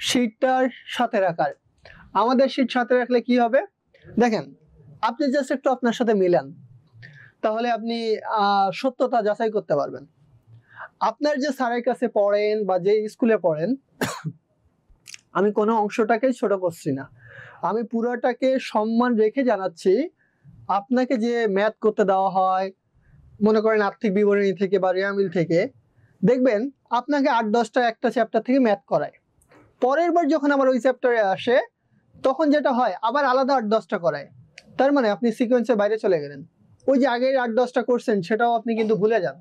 শীটটার সাথে রাখার। আমাদের শীট সাথে রাখলে কি হবে? দেখেন, আপনি জাস্ট একটু আপনার সাথে মিলান, তাহলে আপনি সত্যতা যাচাই করতে পারবেন। আপনার যে স্যারের কাছে পড়েন বা যে স্কুলে পড়েন, আমি কোনো অংশটাকে ছোট করছি না, আমি পুরোটাকে সম্মান রেখে জানাচ্ছি। আপনাকে যে ম্যাথ করতে দেওয়া হয়, মনে করেন আর্থিক বিবরণী থেকে বা রেয়ামিল থেকে, দেখবেন আপনাকে 8-10টা একটা চ্যাপ্টার থেকে ম্যাথ করায়। পরের বার যখন আবার ওই চ্যাপ্টারে আসে, তখন যেটা হয় আবার আলাদা 8-10টা করায়। তার মানে আপনি সিকোয়েন্সের বাইরে চলে গেলেন। ওই যে আগের 8-10টা করছেন সেটাও আপনি কিন্তু ভুলে যান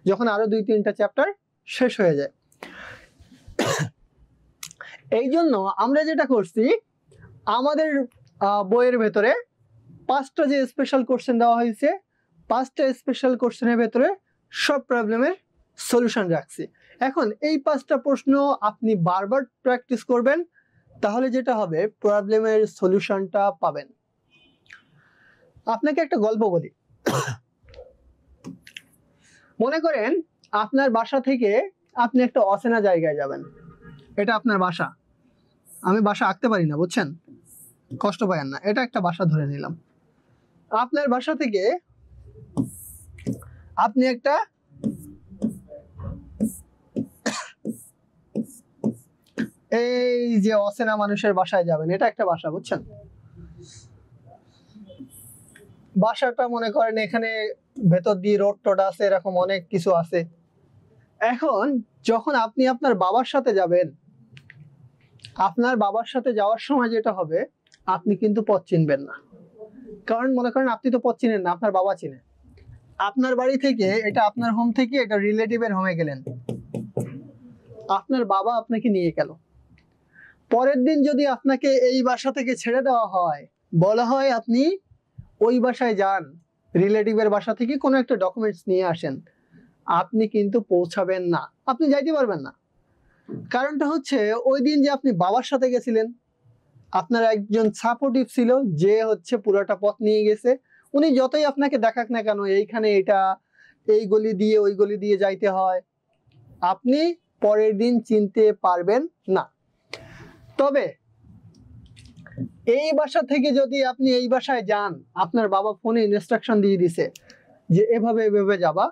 যখন আরো 2-3টা চ্যাপ্টার শেষ হয়ে যায়। এই জন্য আমরা যেটা করছি, আমাদের বইয়ের ভেতরে 5টা যে স্পেশাল কোশ্চেন দেওয়া হয়েছে, 5টা স্পেশাল কোশ্চেনের ভেতরে সব প্রবলেমের সলিউশন রাখছি। এখন এই 5টা প্রশ্ন আপনি বারবার প্র্যাকটিস করবেন, তাহলে যেটা হবে প্রবলেমের সলিউশনটা পাবেন। আপনাকে একটা গল্প বলি। মনে করেন আপনার বাসা থেকে আপনি একটা অচেনা জায়গায় যাবেন, এটা আপনার বাসা, আমি বাসা আঁকতে পারি না বুঝছেন, কষ্ট পাবেন না, এটা একটা বাসা ধরে নিলাম। আপনার বাসা থেকে আপনি একটা এই যে অচেনা মানুষের বাসায় যাবেন, এটা একটা বাসা বুঝছেন। বাসাটা মনে করেন এখানে ভেতর দিয়ে রোড টোড আছে, এরকম অনেক কিছু আছে। এখন যখন আপনি আপনার বাবার সাথে যাবেন, আপনার বাবার সাথে যাওয়ার সময় যেটা হবে, আপনি কিন্তু পথ চিনবেন না। কারণ মনে করেন আপনি তো পথ চিনেন না, আপনার বাবা চিনে। আপনার বাড়ি থেকে, এটা আপনার হোম থেকে এটা রিলেটিভের হোমে গেলেন, আপনার বাবা আপনাকে নিয়ে গেল। পরের দিন যদি আপনাকে এই বাসা থেকে ছেড়ে দেওয়া হয়, বলা হয় আপনি ওই বাসায় যান, রিলেটিভের বাসা থেকে কোনো একটা ডকুমেন্টস নিয়ে আসেন, আপনি কিন্তু পৌঁছাবেন না, আপনি যাইতে পারবেন না। কারণটা হচ্ছে ওই দিন যে আপনি বাবার সাথে গেছিলেন, আপনার একজন সাপোর্টিভ ছিল যে হচ্ছে পুরোটা পথ নিয়ে গেছে। উনি যতই আপনাকে দেখাক না কেন এইখানে এটা এই গলি দিয়ে ওই গলি দিয়ে যাইতে হয়, আপনি পরের দিন চিনতে পারবেন না। তবে এই বাসা থেকে যদি আপনি এই বাসায় যান, আপনার বাবা ফোনে ইনস্ট্রাকশন দিয়ে দিছে যে এভাবে এভাবে যাবা,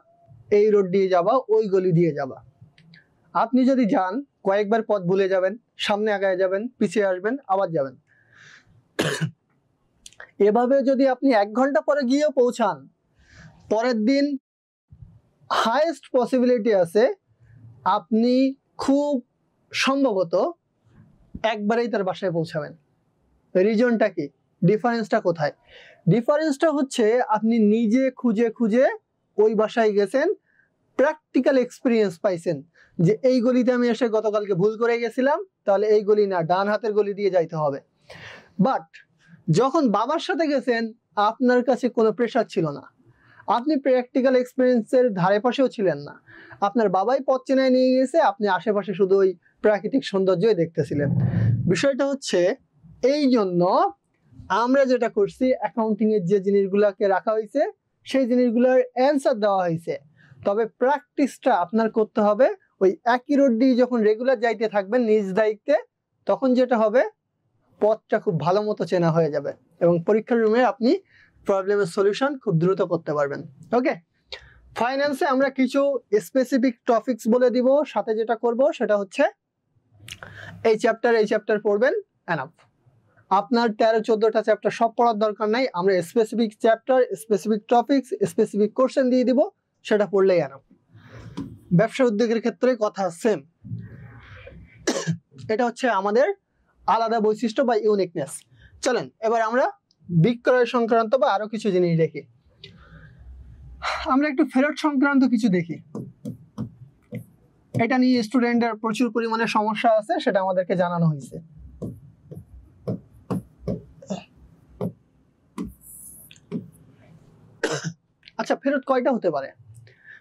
এই রোড দিয়ে যাবা, ওই গলি দিয়ে যাবা। আপনি যদি যান, কয়েকবার পথ ভুলে যাবেন, সামনে আগায় যাবেন, পিছিয়ে আসবেন, আবার যাবেন। এভাবে যদি আপনি 1 ঘন্টা পরে গিয়েও পৌঁছান, পরের দিন হাইয়েস্ট পসিবিলিটি আছে আপনি খুব সম্ভবত একবারেই তার বাসায় পৌঁছাবেন। রিজনটা কি, ডিফারেন্সটা কোথায়? ডিফারেন্সটা হচ্ছে আপনি নিজে খুঁজে খুঁজে ওই বাসায় গেছেন, প্র্যাকটিক্যাল এক্সপিরিয়েন্স পাইছেন যে এই গলিতে আমি এসে গতকালকে ভুল করে গেছিলাম, তাহলে এই গলি না, ডান হাতের গলি দিয়ে যাইতে হবে। বাট যখন বাবার সাথে গেছেন, আপনার কাছে কোনো প্রেশার ছিল না, আপনি প্র্যাকটিক্যাল এক্সপিরিয়েন্সের ধারে পাশেও ছিলেন না, আপনার বাবাই পথ চেনায় নিয়ে গেছে, আপনি আশেপাশে শুধু ওই প্রাকৃতিক সৌন্দর্যই দেখতেছিলেন। বিষয়টা হচ্ছে এই জন্য আমরা যেটা করছি, অ্যাকাউন্টিং এর যে জিনিসগুলোকে রাখা হয়েছে সেই জিনিসগুলোর অ্যান্সার দেওয়া হয়েছে, তবে প্র্যাকটিসটা আপনার করতে হবে। ওই একই রোড দিয়ে যখন রেগুলার যাইতে থাকবেন নিজ দায়িত্বে, তখন যেটা হবে পথটা খুব ভালো মতো চেনা হয়ে যাবে এবং পরীক্ষার রুমে আপনি প্রবলেমের সলিউশন খুব দ্রুত করতে পারবেন। ওকে, ফাইন্যান্সে আমরা কিছু স্পেসিফিক টপিকস বলে দিব, সাথে যেটা করব সেটা হচ্ছে এই চ্যাপ্টার পড়বেন, এনাফ। আপনার 13-14টা চ্যাপ্টার সব পড়ার দরকার নাই, আমরা specific chapter, specific topics, specific question দিয়ে দিব, সেটা পড়লেই এনাফ। ব্যবসা উদ্যোগের ক্ষেত্রে কথা সেম, এটা হচ্ছে আমাদের আলাদা বৈশিষ্ট্য বা ইউনিকনেস। চলেন এবার আমরা বিক্রয় সংক্রান্ত বা আরো কিছু জিনিস দেখি। আমরা একটু ফেরত সংক্রান্ত কিছু দেখি। এটা নিয়ে স্টুডেন্টদের প্রচুর পরিমাণে সমস্যা আছে, সেটা আমাদেরকে জানানো হয়েছে। আচ্ছা, ফেরত কয়টা হতে পারে?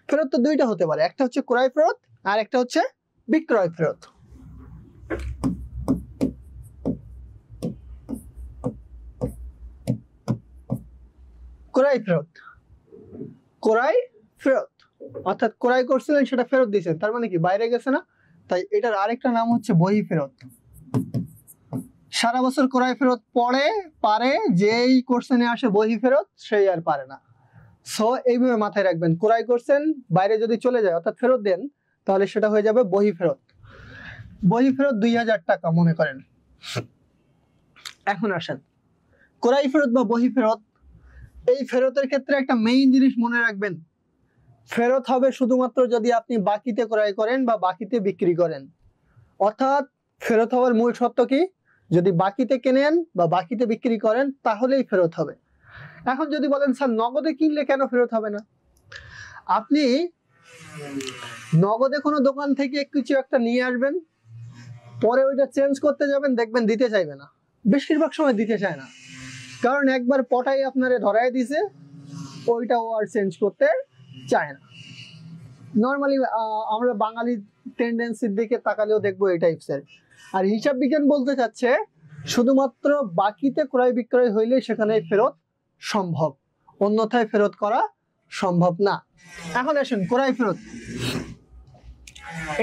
ফেরত তো দুইটা হতে পারে, একটা হচ্ছে ক্রয় ফেরত আর একটা হচ্ছে বিক্রয় ফেরত। ক্রয় ফেরত, ক্রয় ফেরত অর্থাৎ ক্রয় করছিলেন সেটা ফেরত দিয়েছেন, তার মানে কি বাইরে গেছে না, তাই এটার আরেকটা নাম হচ্ছে বহি ফেরত। সারা বছর ক্রয় ফেরত পড়ে পারে, যেই কোশ্চেনে আসে বহি ফেরত সেই আর পারে না। সো এইভাবে মাথায় রাখবেন, ক্রয় করছেন বাইরে যদি চলে যায় অর্থাৎ ফেরত দেন, তাহলে সেটা হয়ে যাবে বহি ফেরত। বহি ফেরত 2000 টাকা মনে করেন। এখন আসেন ক্রয় ফেরত বা বহি ফেরত, এই ফেরতের ক্ষেত্রে একটা মেইন জিনিস মনে রাখবেন, ফেরত হবে শুধুমাত্র যদি আপনি বাকিতে ক্রয় করেন বা বাকিতে বিক্রি করেন। অর্থাৎ ফেরত হওয়ার মূল শর্ত কি, যদি বাকিতে কেনেন বা বাকিতে বিক্রি করেন তাহলেই ফেরত হবে। এখন যদি বলেন স্যার নগদে কিনলে কেন ফেরত হবে না? আপনি নগদে কোনো দোকান থেকে কিছু একটা নিয়ে আসবেন, পরে ওইটা চেঞ্জ করতে যাবেন, দেখবেন দিতে চাইবে না, বেশিরভাগ সময় দিতে চায় না, কারণ একবার পটাই আপনারে ধরায় দিছে, ওইটা ও আর চেঞ্জ করতে চায় না। নর্মালি আমরা বাঙালি টেন্ডেন্সির দিকে তাকালেও দেখবো এই টাইপসের। আর হিসাব বিজ্ঞান বলতে চাচ্ছে শুধুমাত্র বাকিতে ক্রয় বিক্রয় হইলে সেখানে ফেরত সম্ভব, অন্যথায় ফেরত করা সম্ভব না। এখন আসুন ক্রয় ফেরত।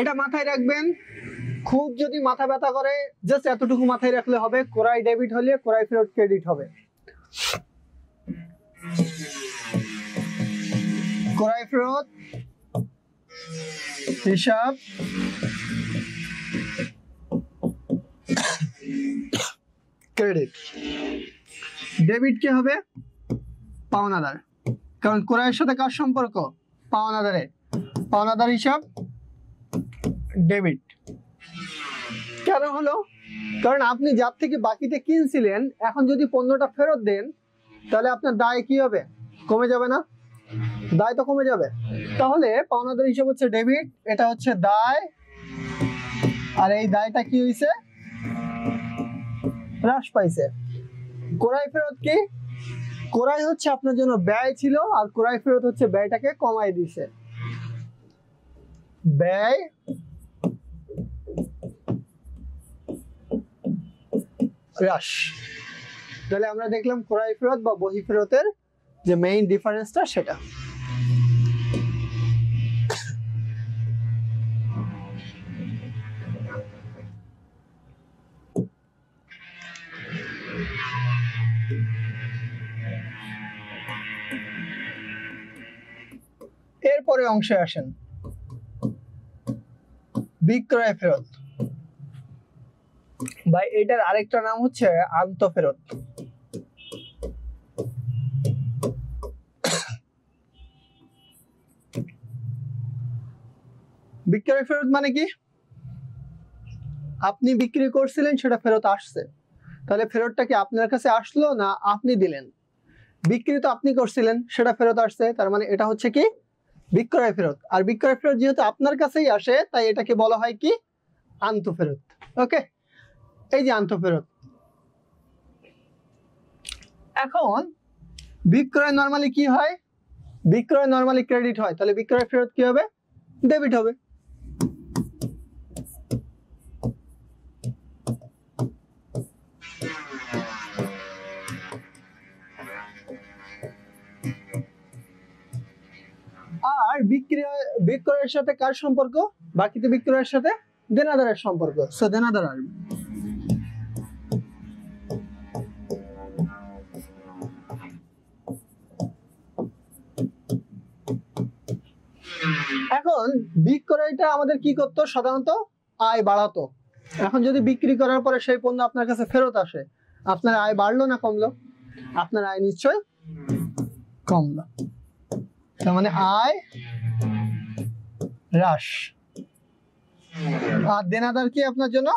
এটা মাথায় রাখবেন, খুব যদি মাথা ব্যথা করে জাস্ট এতটুকু মাথায় রাখলে হবে, ক্রয় ডেবিট হলে ক্রয় ফেরত ক্রেডিট হবে। ক্রয় ফেরত হিসাব ক্রেডিট। ডেবিট কি হবে? পাওনাদার, কারণ ক্রয়ের সাথে কার সম্পর্ক? পাওনাদারের। পাওনাদার হিসাব ডেবিট। কেন হলো? কারণ আপনি যার থেকে বাকিতে কিনছিলেন, এখন যদি পণ্যটা ফেরত দেন তাহলে আপনার দায় কি হবে? কমে যাবে না? দায় তো কমে যাবে। তাহলে পাওনাদার হিসাব হচ্ছে ডেবিট, এটা হচ্ছে দায়, আর এই দায়টা কি হয়েছে? হ্রাস পাইছে। ক্রয় ফেরত কি? ক্রয় হচ্ছে আপনার জন্য ব্যয় ছিল, আর ক্রয় ফেরত হচ্ছে ব্যয়টাকে কমাই দিছে। ব্যয় হ্রাস। তাহলে আমরা দেখলাম ক্রয় ফেরত বা বহি ফেরতের যে মেইন ডিফারেন্সটা সেটা। এরপরে অংশে আসেন, বিক্রয় ফেরত, বা এটার আরেকটা নাম হচ্ছে আন্তঃফেরত। বিক্রয় ফেরত মানে কি? আপনি বিক্রি করছিলেন, সেটা ফেরত আসছে, তাহলে ফেরতটা কি আপনার কাছে আসলো না আপনি দিলেন? বিক্রি তো আপনি করছিলেন, সেটা ফেরত আসছে, তার মানে এটা হচ্ছে কি? বিক্রয় ফেরত। আর বিক্রয় ফেরত যেহেতু আপনার কাছেই আসে, তাই এটাকে বলা হয় কি? আন্তঃফেরত। ওকে, এই যে আন্তঃফেরত। এখন বিক্রয় নরমালি কি হয়? বিক্রয় নরমালি ক্রেডিট হয়, তাহলে বিক্রয় ফেরত কি হবে? ডেবিট হবে। আর বিক্রয়ের সাথে কার সম্পর্ক? বাকিতে বিক্রয়ের সাথে দেনাদারের সম্পর্ক, সো দেনাদার আসবে। এখন বিক্রয়টা আমাদের কি করতো? সাধারণত আয় বাড়াতো। এখন যদি বিক্রি করার পরে সেই পণ্য আপনার কাছে ফেরত আসে, আপনার আয় বাড়লো না কমলো? আপনার আয় নিশ্চয় কমলো। তার মানে আয় হ্রাস। আর দেনাদার কি আপনার জন্য?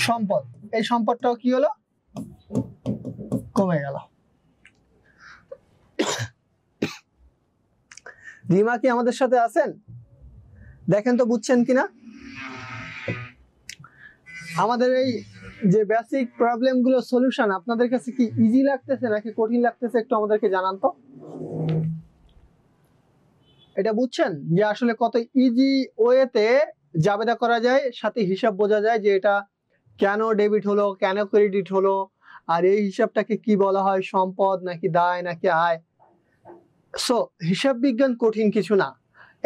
সম্পদ। এই সম্পদটাও কি হলো? কমে গেল। রিমা কি আমাদের সাথে আছেন? দেখেন তো বুঝছেন কিনা। আমাদের এই যে বেসিক প্রবলেম গুলো সলিউশন আপনাদের কাছে কি ইজি লাগতেছে নাকি কঠিন লাগতেছে, একটু আমাদেরকে জানান তো। এটা বুঝছেন যে আসলে কত ইজি ওয়েতে জাবেদা করা যায়, সাথে হিসাব বোঝা যায় যে এটা কেন ডেবিট হলো, কেন ক্রেডিট হলো, আর এই হিসাবটাকে কি বলা হয়, সম্পদ নাকি দায় নাকি আয়। সো হিসাব বিজ্ঞান কঠিন কিছু না,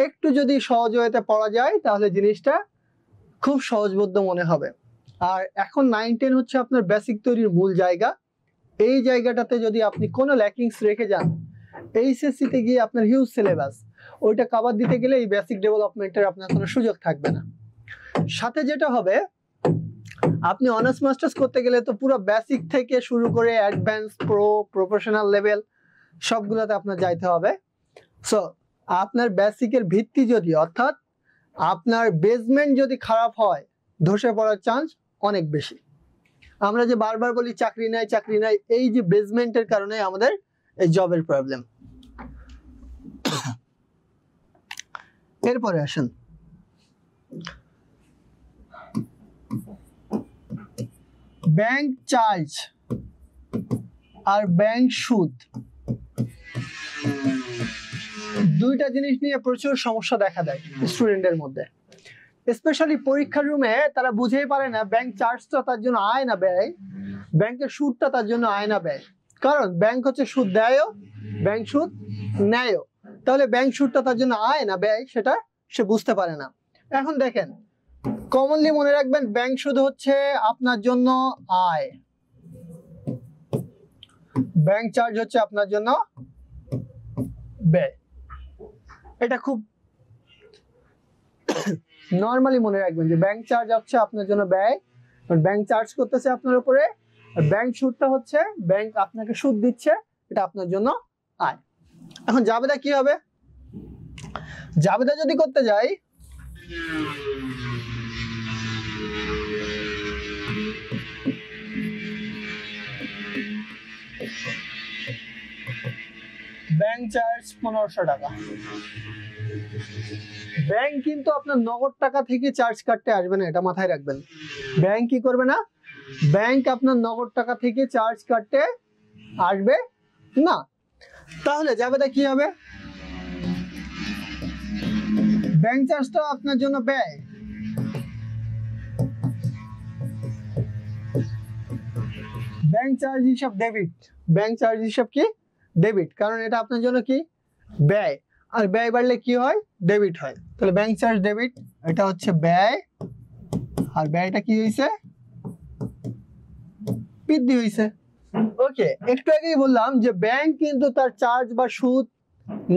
একটু যদি সহজ ওয়েতে পড়া যায় তাহলে জিনিসটা খুব সহজবোধ্য মনে হবে। আর এখন 9-10 হচ্ছে আপনার বেসিক তৈরির মূল জায়গা। এই জায়গাটাতে যদি আপনি কোনো ল্যাকিংস রেখে যান, এইচএসসি তে গিয়ে আপনার হিউজ সিলেবাস, ওইটা কভার দিতে গেলে এই বেসিক ডেভেলপমেন্টের আপনার কোনো সুযোগ থাকবে না। সাথে যেটা হবে, আপনি অনার্স মাস্টার্স করতে গেলে তো পুরো বেসিক থেকে শুরু করে অ্যাডভান্স, প্রো, প্রফেশনাল লেভেল সবগুলোতে আপনার যাইতে হবে। সো আপনার বেসিকের ভিত্তি যদি, অর্থাৎ আপনার বেসমেন্ট যদি খারাপ হয়, ধসে পড়ার চান্স অনেক বেশি। আমরা যে বারবার বলি চাকরি নাই চাকরি নাই, এই যে বেসমেন্টের কারণে আমাদের এই জবের প্রবলেম। এরপরে আসেন, ব্যাংক চার্জ আর ব্যাংক সুদ, দুইটা জিনিস নিয়ে প্রচুর সমস্যা দেখা দেয় স্টুডেন্টের মধ্যে। স্পেশালি পরীক্ষার রুমে তারা বুঝেই পারে না ব্যাংক চার্জটা তার জন্য আয় না ব্যয়, ব্যাংকের সুদটা তার জন্য আয় না ব্যয়। কারণ ব্যাংক হচ্ছে সুদ দেয়ও, ব্যাংক সুদ নেয়ও, তাহলে ব্যাংক সুদটা তার জন্য আয় না ব্যয় সেটা সে বুঝতে পারে না। এখন দেখেন, কমনলি মনে রাখবেন ব্যাংক সুদ হচ্ছে আপনার জন্য আয়, ব্যাংক চার্জ হচ্ছে আপনার জন্য ব্যয়। এটা খুব নরমালি মনে রাখবেন যে ব্যাংক চার্জ হচ্ছে আপনার জন্য ব্যয়, ব্যাংক চার্জ করতেছে আপনার উপরে, আর ব্যাংক সুদটা হচ্ছে ব্যাংক আপনাকে সুদ দিচ্ছে, এটা আপনার জন্য আয়। এখন জাবেদা কি হবে? জাবেদা যদি করতে যাই, ব্যাংক চার্জ 1500 টাকা। ব্যাংক কিন্তু আপনার নগদ টাকা থেকে চার্জ কাটতে আসবে না, এটা মাথায় রাখবেন। ব্যাংক কি করবে না? ব্যাংক আপনার নগদ টাকা থেকে চার্জ কাটতে আসবে না। তাহলে জাবেদা কি হবে? ব্যাংক চার্জটা আপনার জন্য ব্যয়, ব্যাংক চার্জ হিসাব ডেবিট। ব্যাংক চার্জ হিসাব কি? ডেবিট, কারণ এটা আপনার জন্য কি? ব্যয়, আর ব্যয় বাড়লে কি হয়? ডেবিট হয়। তাহলে ব্যাংক চার্জ ডেবিট, এটা হচ্ছে ব্যয়, আর ব্যয়টা কি হয়েছে? বৃদ্ধি হয়েছে। ওকে, একটু আগেই বললাম যে ব্যাংক কিন্তু তার চার্জ বা সুদ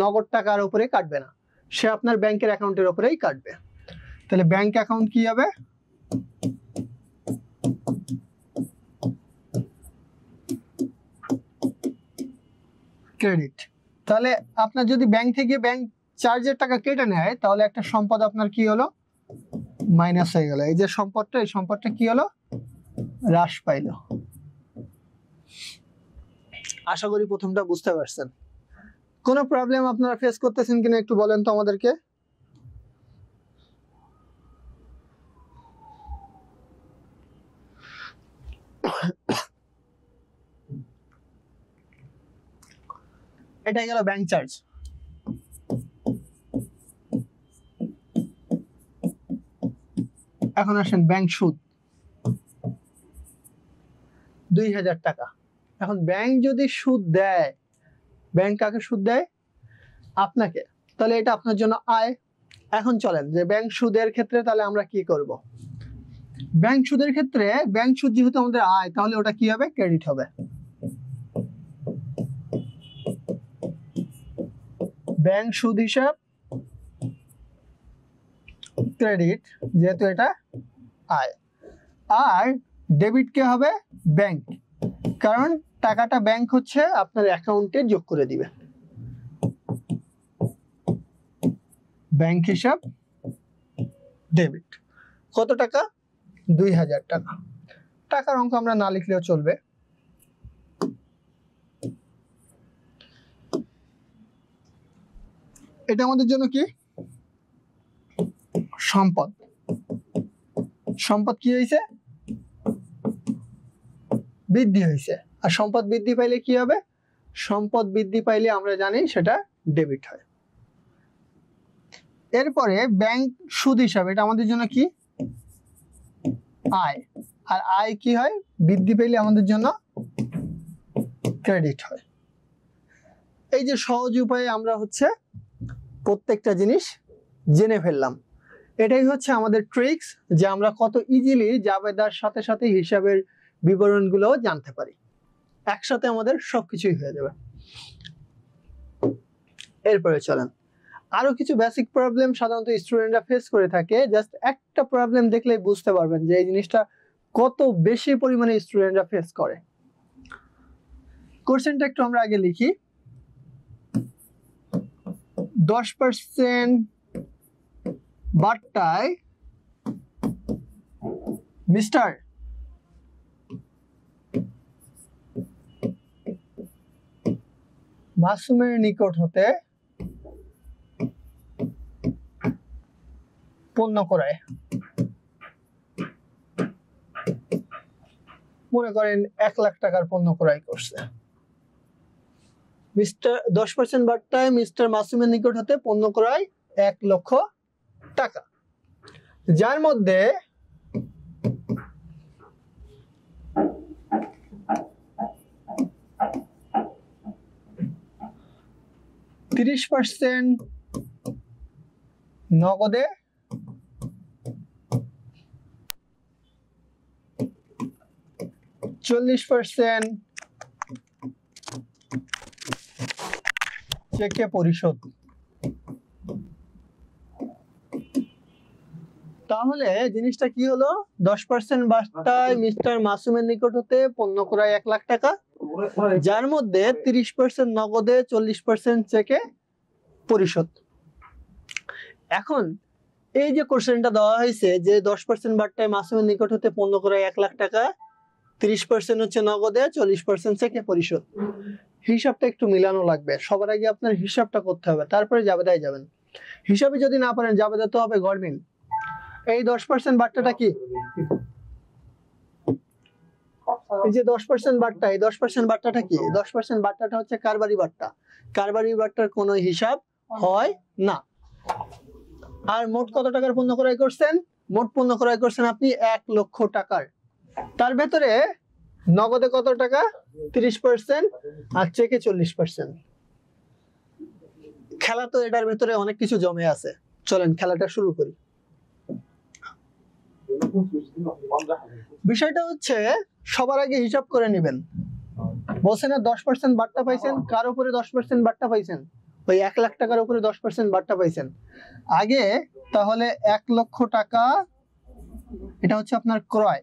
নগদ টাকার উপরে কাটবে না, সে আপনার ব্যাংকের অ্যাকাউন্টের উপরেই কাটবে। তাহলে ব্যাংক অ্যাকাউন্ট কি হবে? ক্রেডিট। তাহলে আপনার যদি ব্যাংক থেকে ব্যাংক চার্জের টাকা কেটে নেয়, তাহলে একটা সম্পদ আপনার কি হলো? মাইনাস হয়ে গেল। এই যে সম্পদটা, এই সম্পদটা কি হলো? হ্রাস পাইল। আশা করি প্রথমটা বুঝতে পারছেন। কোনো প্রবলেম আপনারা ফেস করতেছেন কিনা একটু বলেন তো আমাদেরকে। এটাই গেল ব্যাংক চার্জ। এখন আসেন ব্যাংক সুদ, 2000 টাকা। এখন ব্যাংক যদি সুদ দেয়, ব্যাংক কাকে সুদ দেয়? আপনাকে। তাহলে এটা আপনার জন্য আয়। এখন চলেন যে ব্যাংক সুদের ক্ষেত্রে তাহলে আমরা কি করব। ব্যাংক সুদের ক্ষেত্রে ব্যাংক সুদ যেহেতু আমাদের আয়, তাহলে ওটা কি হবে? ক্রেডিট হবে। ব্যাংক সুদ হিসাব ক্রেডিট, যেহেতু এটা আয়। আর ডেবিট কে হবে? ব্যাংক, কারণ টাকাটা ব্যাংক হচ্ছে আপনার অ্যাকাউন্টে যোগ করে দিবে। ব্যাংক হিসাব ডেবিট। কত টাকা? 2000 টাকা। টাকার অঙ্ক আমরা না লিখলেও চলবে। এটা আমাদের জন্য কি? সম্পদ। সম্পদ কি হয়েছে? বৃদ্ধি হয়েছে। আর সম্পদ বৃদ্ধি পাইলে কি হবে? সম্পদ বৃদ্ধি পাইলে আমরা জানি সেটা ডেবিট হয়। এরপরে ব্যাংক সুদ হিসাবে, এটা আমাদের জন্য কি? আয়। আর আয় কি হয়? বৃদ্ধি পেলে আমাদের জন্য ক্রেডিট হয়। এই যে সহজ উপায়ে আমরা হচ্ছে প্রত্যেকটা জিনিস জেনে ফেললাম। এটাই হচ্ছে আমাদের ট্রিক্স, যে আমরা কত ইজিলি জাবেদার সাথে সাথে হিসাবের বিবরণগুলো জানতে পারি। একসাথে আমাদের সবকিছুই হয়ে যাবে। এরপরে চলেন, আরো কিছু বেসিক প্রবলেম সাধারণত স্টুডেন্টরা ফেস করে থাকে। জাস্ট একটা প্রবলেম দেখলেই বুঝতে পারবেন যে এই জিনিসটা কত বেশি পরিমাণে স্টুডেন্টরা ফেস করে। কোশ্চেনটা একটু আমরা আগে লিখি। 10% বার্তায় মিস্টার মাসুমের নিকট হতে পণ্য ক্রয়, মনে করেন 1 লাখ টাকার পণ্য ক্রয় করছে। 10% বার্তায় মিস্টার মাসুমের নিকট হতে পণ্য ক্রয় 1 লক্ষ টাকা, যার মধ্যে 30% নগদে 40% চেকে পরিশোধ। তাহলে জিনিসটা কি হলো, 10% বার্তায় মিস্টার মাসুমের নিকট হতে পণ্য ক্রয় 1 লাখ টাকা, যার মধ্যে 30% নগদে 40% চেকে পরিশোধ। এখন এই যে কোশ্চেনটা দেওয়া হয়েছে যে 10% বার্তায় মাসুমের নিকট হতে পণ্য ক্রয় 1 লাখ টাকা, 30% হচ্ছে নগদে, 40% চেকে পরিশোধ। হিসাবটা একটু মিলানো লাগবে। সবার আগে আপনার হিসাবটা করতে হবে, তারপরে জাবেদায় যাবেন। হিসাবে যদি না পারেন জাবেদা তো হবে গরমিল। এই 10% বার্তাটা কি, এই যে 10% বার্তা, এই 10% বার্তাটা কি? 10% বার্তাটা হচ্ছে কারবারি বার্তা। কারবারি বার্তার কোনো হিসাব হয় না। আর মোট কত টাকার পণ্য ক্রয় করছেন? মোট পণ্য ক্রয় করছেন আপনি 1 লক্ষ টাকার। তার ভেতরে নগদে কত টাকা? 30% আর চেকে 40%। খেলা তো এটার ভেতরে অনেক কিছু জমে আছে। চলেন খেলাটা শুরু করি। বিষয়টা হচ্ছে সবার আগে হিসাব করে নেবেন। বলছেন না 10% বার্তা পাইছেন, কার উপরে 10% বার্তা পাইছেন? ওই 1 লাখ টাকার উপরে 10% বার্তা পাইছেন। আগে তাহলে 1 লক্ষ টাকা, এটা হচ্ছে আপনার ক্রয়,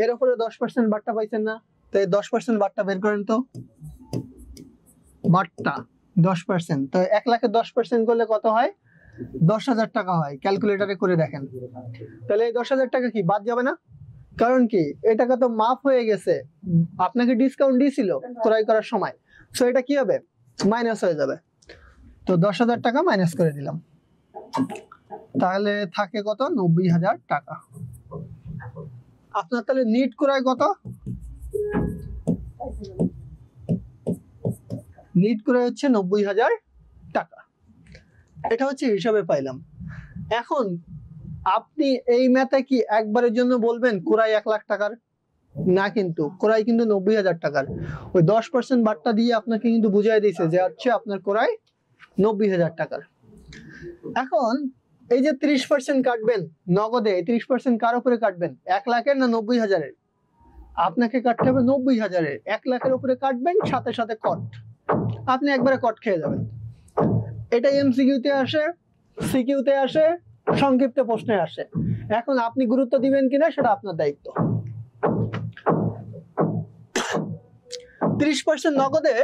এর উপরে 10% বার্তা পাইছেন না? তো 10% বার্তা বের করেন তো। বার্তা 10%, তো 1 লাখের 10% করলে কত হয়? 10,000 টাকা হয়। ক্যালকুলেটরে করে দেখেন। তাহলে এই 10,000 টাকা কি বাদ যাবে না? কারণ কি, এই টাকা তো মাফ হয়ে গেছে, আপনাকে ডিসকাউন্ট দিয়েছিল ক্রয় করার সময়, সো এটা কি হবে? মাইনাস হয়ে যাবে। তো 10,000 টাকা মাইনাস করে দিলাম, তাহলে থাকে কত? 90,000 টাকা। আপনার তাহলে নিট ক্রয় কত? নিট ক্রয় হচ্ছে 90,000 টাকা। এটা হচ্ছে হিসাবে পাইলাম। এখন আপনি এই ম্যাথে কি একবারের জন্য বলবেন ক্রয় 1 লাখ টাকার? না, কিন্তু ক্রয় কিন্তু 90,000 টাকার। ওই 10% বার্তা দিয়ে আপনাকে কিন্তু বুঝাই দিয়েছে যে হচ্ছে আপনার ক্রয় 90,000 টাকার। এখন এই যে 30% কাটবেন নগদে, 30% কার উপরে কাটবেন? 1 লাখের না 90,000-এর? আপনাকে কাটতে হবে 90,000-এর। 1 লাখের উপরে কাটবেন, সাথে সাথে কট। আপনি একবারে কট খেয়ে যাবেন। এটা এমসিকিউতে আসে, সিকিউতে আসে, সংক্ষিপ্ত প্রশ্নে আসে। এখন আপনি গুরুত্ব দিবেন কিনা সেটা আপনার দায়িত্ব। 30% নগদে,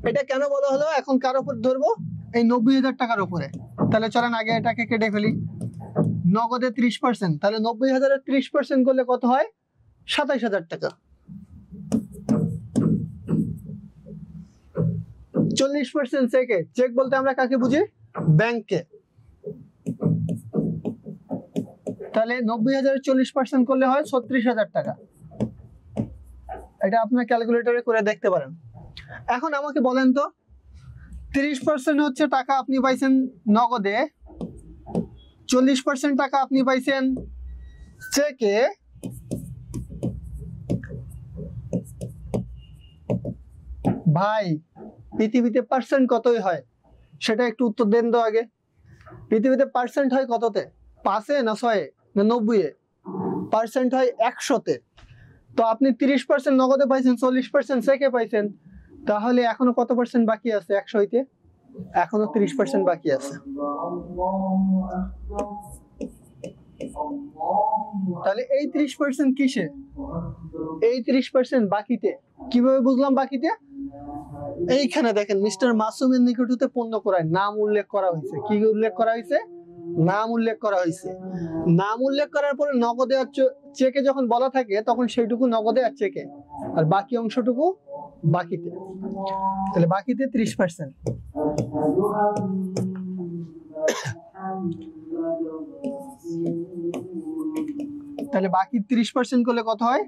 এটা কেন বলা হলো? এখন কার উপর ধরবো? এই 90,000 টাকার উপরে। তাহলে চলেন আগে এটাকে কেটে ফেলি। নগদে 30%, তাহলে 90,000-এর 30% করলে কত হয়? 27,000 টাকা। 40% চেকে। চেক বলতে আমরা কাকে বুঝি? ব্যাংকে। তাহলে 90,000-এর 40% করলে হয় 36,000 টাকা। এটা আপনার ক্যালকুলেটরে করে দেখতে পারেন। এখন আমাকে বলেন তো, 30% হচ্ছে টাকা আপনি পাইছেন নগদে, 40% টাকা আপনি পাইছেন চেকে, ভাই পৃথিবীতে পার্সেন্ট কতই হয় সেটা একটু উত্তর দেন তো আগে। পৃথিবীতে পার্সেন্ট হয় কততে? 5-এ না 6-এ না 90-এ? পার্সেন্ট হয় 100-তে। তো আপনি 30% নগদে পাইছেন, 40% চেকে পাইছেন, তাহলে এখনো কত পার্সেন্ট বাকি আছে 100 হইতে? এখনো 30% বাকি আছে। তাহলে এই 30% কিসে? এই 30% বাকিতে। কিভাবে বুঝলাম বাকিতে? এইখানে দেখেন মিস্টার মাসুমের নিকট হতে পণ্য ক্রয় নাম উল্লেখ করা হয়েছে। কি উল্লেখ করা হয়েছে? নাম উল্লেখ করা হয়েছে। নাম উল্লেখ করার পরে নগদে আর চেকে যখন বলা থাকে তখন সেইটুকু নগদে আর চেকে, আর বাকি অংশটুকু বাকিতে। তাহলে বাকিতে 30%। তাহলে বাকি 30% করলে কত হয়?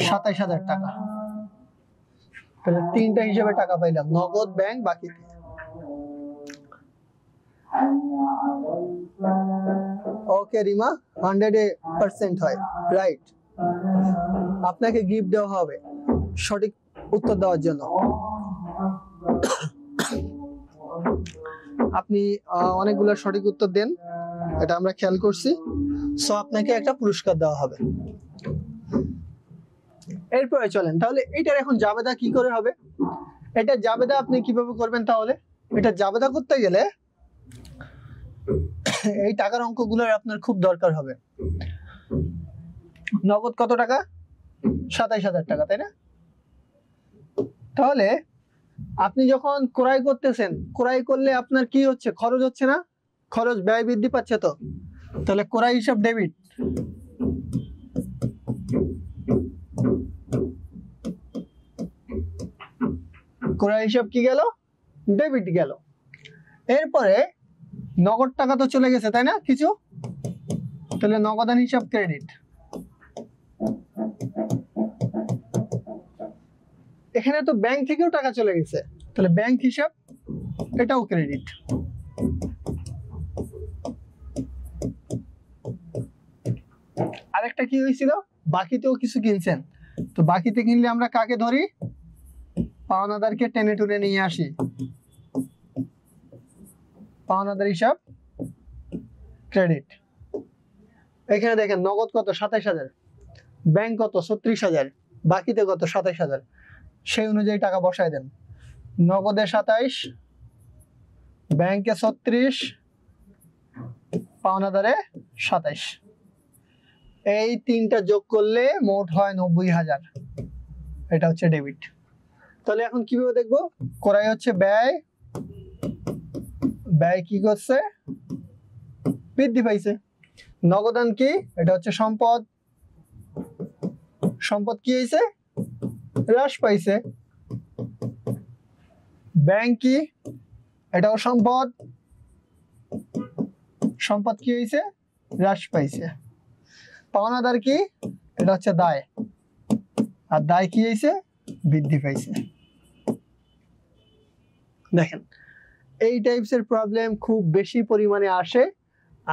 27,000 টাকা। তাহলে তিনটা হিসেবে টাকা পাইলাম, নগদ, ব্যাংক, বাকিতে। ওকে রিমা, 100% হয়, রাইট। আপনাকে গিফট দেওয়া হবে সঠিক উত্তর দেওয়ার জন্য। আপনি অনেকগুলো সঠিক উত্তর দেন, এটা আমরা খেয়াল করছি। সো আপনাকে একটা পুরস্কার দেওয়া হবে। এরপরে চলেন, তাহলে এটার এখন জাবেদা কি করে হবে? এটা জাবেদা আপনি কিভাবে করবেন? তাহলে এটা জাবেদা করতে গেলে এই টাকার অঙ্কগুলোর আপনার খুব দরকার হবে। নগদ কত টাকা? 27,000 টাকা, তাই না? তাহলে আপনি যখন ক্রয় করতেছেন, ক্রয় করলে আপনার কি হচ্ছে? খরচ হচ্ছে না? খরচ, ব্যয় বৃদ্ধি পাচ্ছে। তো তাহলে ক্রয় হিসাব ডেবিট, ক্রয় হিসাব কি গেল? ডেবিট গেল। এরপরে নগদ টাকা তো চলে গেছে, তাই না? কিছু, তাহলে নগদান হিসাব ক্রেডিট। এখানে তো ব্যাংক থেকেও টাকা চলে গেছে, তাহলে ব্যাংক হিসাব, এটাও ক্রেডিট। আরেকটা কি হয়েছিল? বাকিতেও কিছু কিনছেন, তো বাকিতে কিনলে আমরা কাকে ধরি? পাওনাদারকে টেনে টুনে নিয়ে আসি। পাওনাদার হিসাব ক্রেডিট। এখানে দেখেন নগদ কত? 27,000, ব্যাংক কত? 36,000, বাকিতে কত? 27,000। সেই অনুযায়ী টাকা বসায় দেন। নগদে 27, ব্যাংকে 36, পাওনাদারে 27। এই তিনটা যোগ করলে মোট হয় 90,000। এটা হচ্ছে ডেবিট। তাহলে এখন কিভাবে দেখবো? ক্রয় হচ্ছে ব্যয়, ব্যয় কি করছে? বৃদ্ধি পাইছে। নগদান কি? এটা হচ্ছে সম্পদ, সম্পদ কি হয়েছে? হ্রাস পাইছে। ব্যাংক কি? এটাও সম্পদ, সম্পদ কি হয়েছে? হ্রাস পাইছে। পাওনাদার কি? এটা হচ্ছে দায়, আর দায় কি হয়েছে? বৃদ্ধি পাইছে। দেখেন, এই টাইপসের প্রবলেম খুব বেশি পরিমাণে আসে,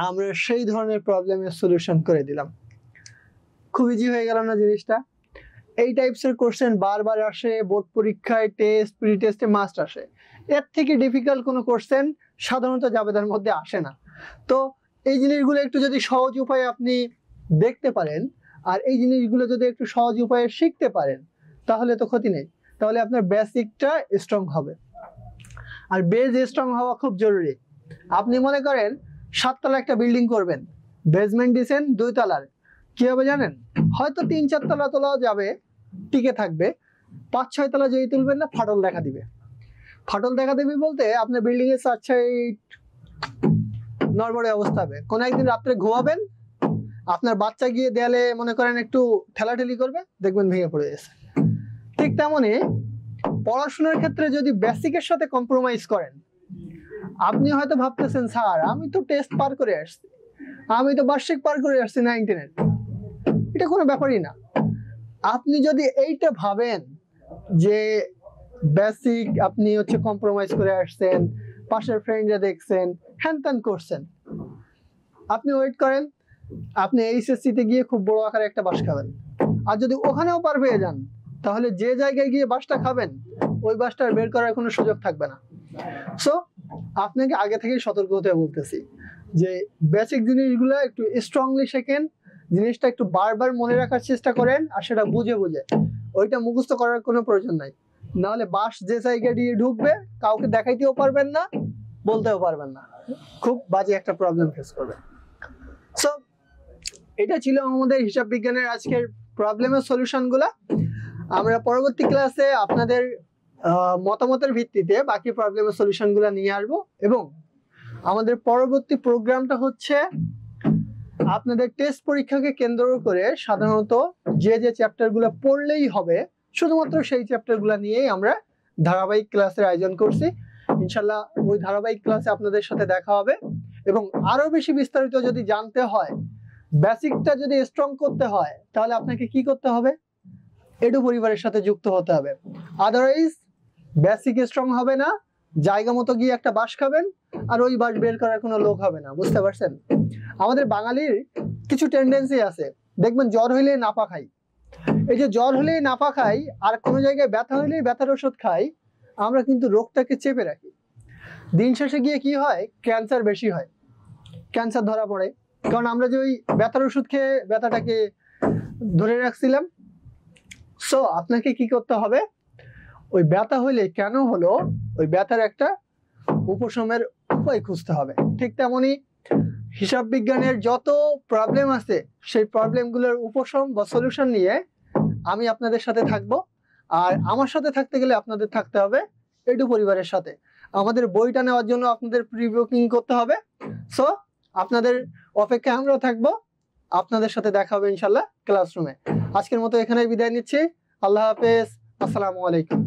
আমরা সেই ধরনের প্রবলেমের সলিউশন করে দিলাম। খুব ইজি হয়ে গেল না জিনিসটা? এই টাইপসের কোশ্চেন বারবার আসে, বোর্ড পরীক্ষায়, টেস্ট, প্রি টেস্টে মাস্ট আসে। এর থেকে ডিফিকাল্ট কোনো কোশ্চেন সাধারণত জাবেদার মধ্যে আসে না। তো এই জিনিসগুলো একটু যদি সহজ উপায়ে আপনি দেখতে পারেন, আর এই জিনিসগুলো যদি একটু সহজ উপায়ে শিখতে পারেন, তাহলে তো ক্ষতি নেই। তাহলে আপনার বেসিকটা স্ট্রং হবে, আর বেজ স্ট্রং হওয়া খুব জরুরি। আপনি মনে করেন 7 তলা একটা বিল্ডিং করবেন, বেসমেন্ট দিয়েছেন 2 তলার, কি হবে জানেন? হয়তো 3-4 তলা তোলাও যাবে, টিকে থাকবে। 5-6 তলা যেই তুলবেন না, ফাটল দেখা দিবে। ফাটল দেখা দিবে বলতে আপনার বিল্ডিং এর 4 সাইড নড়বড়ে অবস্থা হবে। কোন একদিন রাত্রে ঘুমাবেন, আপনার বাচ্চা গিয়ে দেয়ালে মনে করেন একটু ঠেলাঠেলি করবে, দেখবেন ভেঙে পড়ে গেছে। ঠিক তেমনি পড়াশোনার ক্ষেত্রে যদি বেসিকের সাথে কম্প্রোমাইজ করেন, আপনি হয়তো ভাবতেছেন, স্যার আমি তো টেস্ট পার করে আসছি, আমি তো বার্ষিক পার করে আসছি 9-10, এটা কোনো ব্যাপারই না। আপনি যদি এইটা ভাবেন যে বেসিক আপনি হচ্ছে কম্প্রোমাইজ করে আসছেন, পাশের ফ্রেন্ডরা দেখছেন, হ্যান করছেন, আপনি ওয়েট করেন, আপনি এইচএসসি তে গিয়ে খুব বড় আকারে একটা বাস খাবেন। আর যদি ওখানেও পার পেয়ে যান, তাহলে যে জায়গায় গিয়ে বাসটা খাবেন, ওই বাসটা বের করার কোনো সুযোগ থাকবে না। সো আপনাকে আগে থেকেই সতর্ক হতে বলতেছি যে বেসিক জিনিসগুলো একটু স্ট্রংলি শেখেন, জিনিসটা একটু বারবার মনে রাখার চেষ্টা করেন, আর সেটা বুঝে বুঝে, ওইটা মুখস্থ করার কোনো প্রয়োজন নাই। নাহলে বাস যে জায়গা দিয়ে ঢুকবে, কাউকে দেখাইতেও পারবেন না, বলতেও পারবেন না, খুব বাজে একটা প্রবলেম ফেস করবেন। সো এটা ছিল আমাদের হিসাব বিজ্ঞানের আজকের প্রবলেমের সলিউশনগুলো। আমরা পরবর্তী ক্লাসে আপনাদের মতামতের ভিত্তিতে বাকি প্রবলেমের সলিউশনগুলো নিয়ে আসবো, এবং আমাদের পরবর্তী প্রোগ্রামটা হচ্ছে আপনাদের টেস্ট পরীক্ষাকে কেন্দ্র করে সাধারণত যে যে চ্যাপ্টারগুলো পড়লেই হবে, শুধুমাত্র সেই চ্যাপ্টারগুলো নিয়েই আমরা ধারাবাহিক ক্লাসের আয়োজন করছি। ইনশাল্লাহ ওই ধারাবাহিক ক্লাসে আপনাদের সাথে দেখা হবে, এবং আরো বেশি বিস্তারিত যদি জানতে হয়, বেসিকটা যদি স্ট্রং করতে হয়, তাহলে আপনাকে কি করতে হবে? এডু পরিবারের সাথে যুক্ত হতে হবে। আদারওয়াইজ বেসিক স্ট্রং হবে না, জায়গা মতো গিয়ে একটা বাস খাবেন, আর ওই বাস বের করার কোনো লোক হবে না। বুঝতে পারছেন? আমাদের বাঙালির কিছু টেন্ডেন্সি আছে, দেখবেন জ্বর হইলেই নাপা খাই। এই যে জ্বর হলেই নাপা খাই, আর কোনো জায়গায় ব্যথা হইলেই ব্যথার ওষুধ খাই, আমরা কিন্তু রোগটাকে চেপে রাখি। দিন শেষে গিয়ে কি হয়, ক্যান্সার বেশি হয়, ক্যান্সার ধরা পড়ে। কারণ আমরা যে ওই ব্যথার ওষুধ খেয়ে ব্যথাটাকে ধরে রাখছিলাম। সো আপনাকে কি করতে হবে, ওই ব্যথা হইলে কেন হলো ওই ব্যথার একটা উপশমের উপায় খুঁজতে হবে। ঠিক তেমনি হিসাব বিজ্ঞানের যত প্রবলেম আছে সেই প্রবলেমগুলোর উপশম বা সলিউশন নিয়ে আমি আপনাদের সাথে থাকব। আর আমার সাথে থাকতে গেলে আপনাদের থাকতে হবে এডু পরিবারের সাথে। আমাদের বইটা নেওয়ার জন্য আপনাদের প্রি বুকিং করতে হবে। সো আপনাদের অপেক্ষায় আমরাও থাকবো। আপনাদের সাথে দেখা হবে ইনশাল্লাহ ক্লাসরুমে। আজকের মতো এখানেই বিদায় নিচ্ছি। আল্লাহ হাফেজ, আসসালামু আলাইকুম।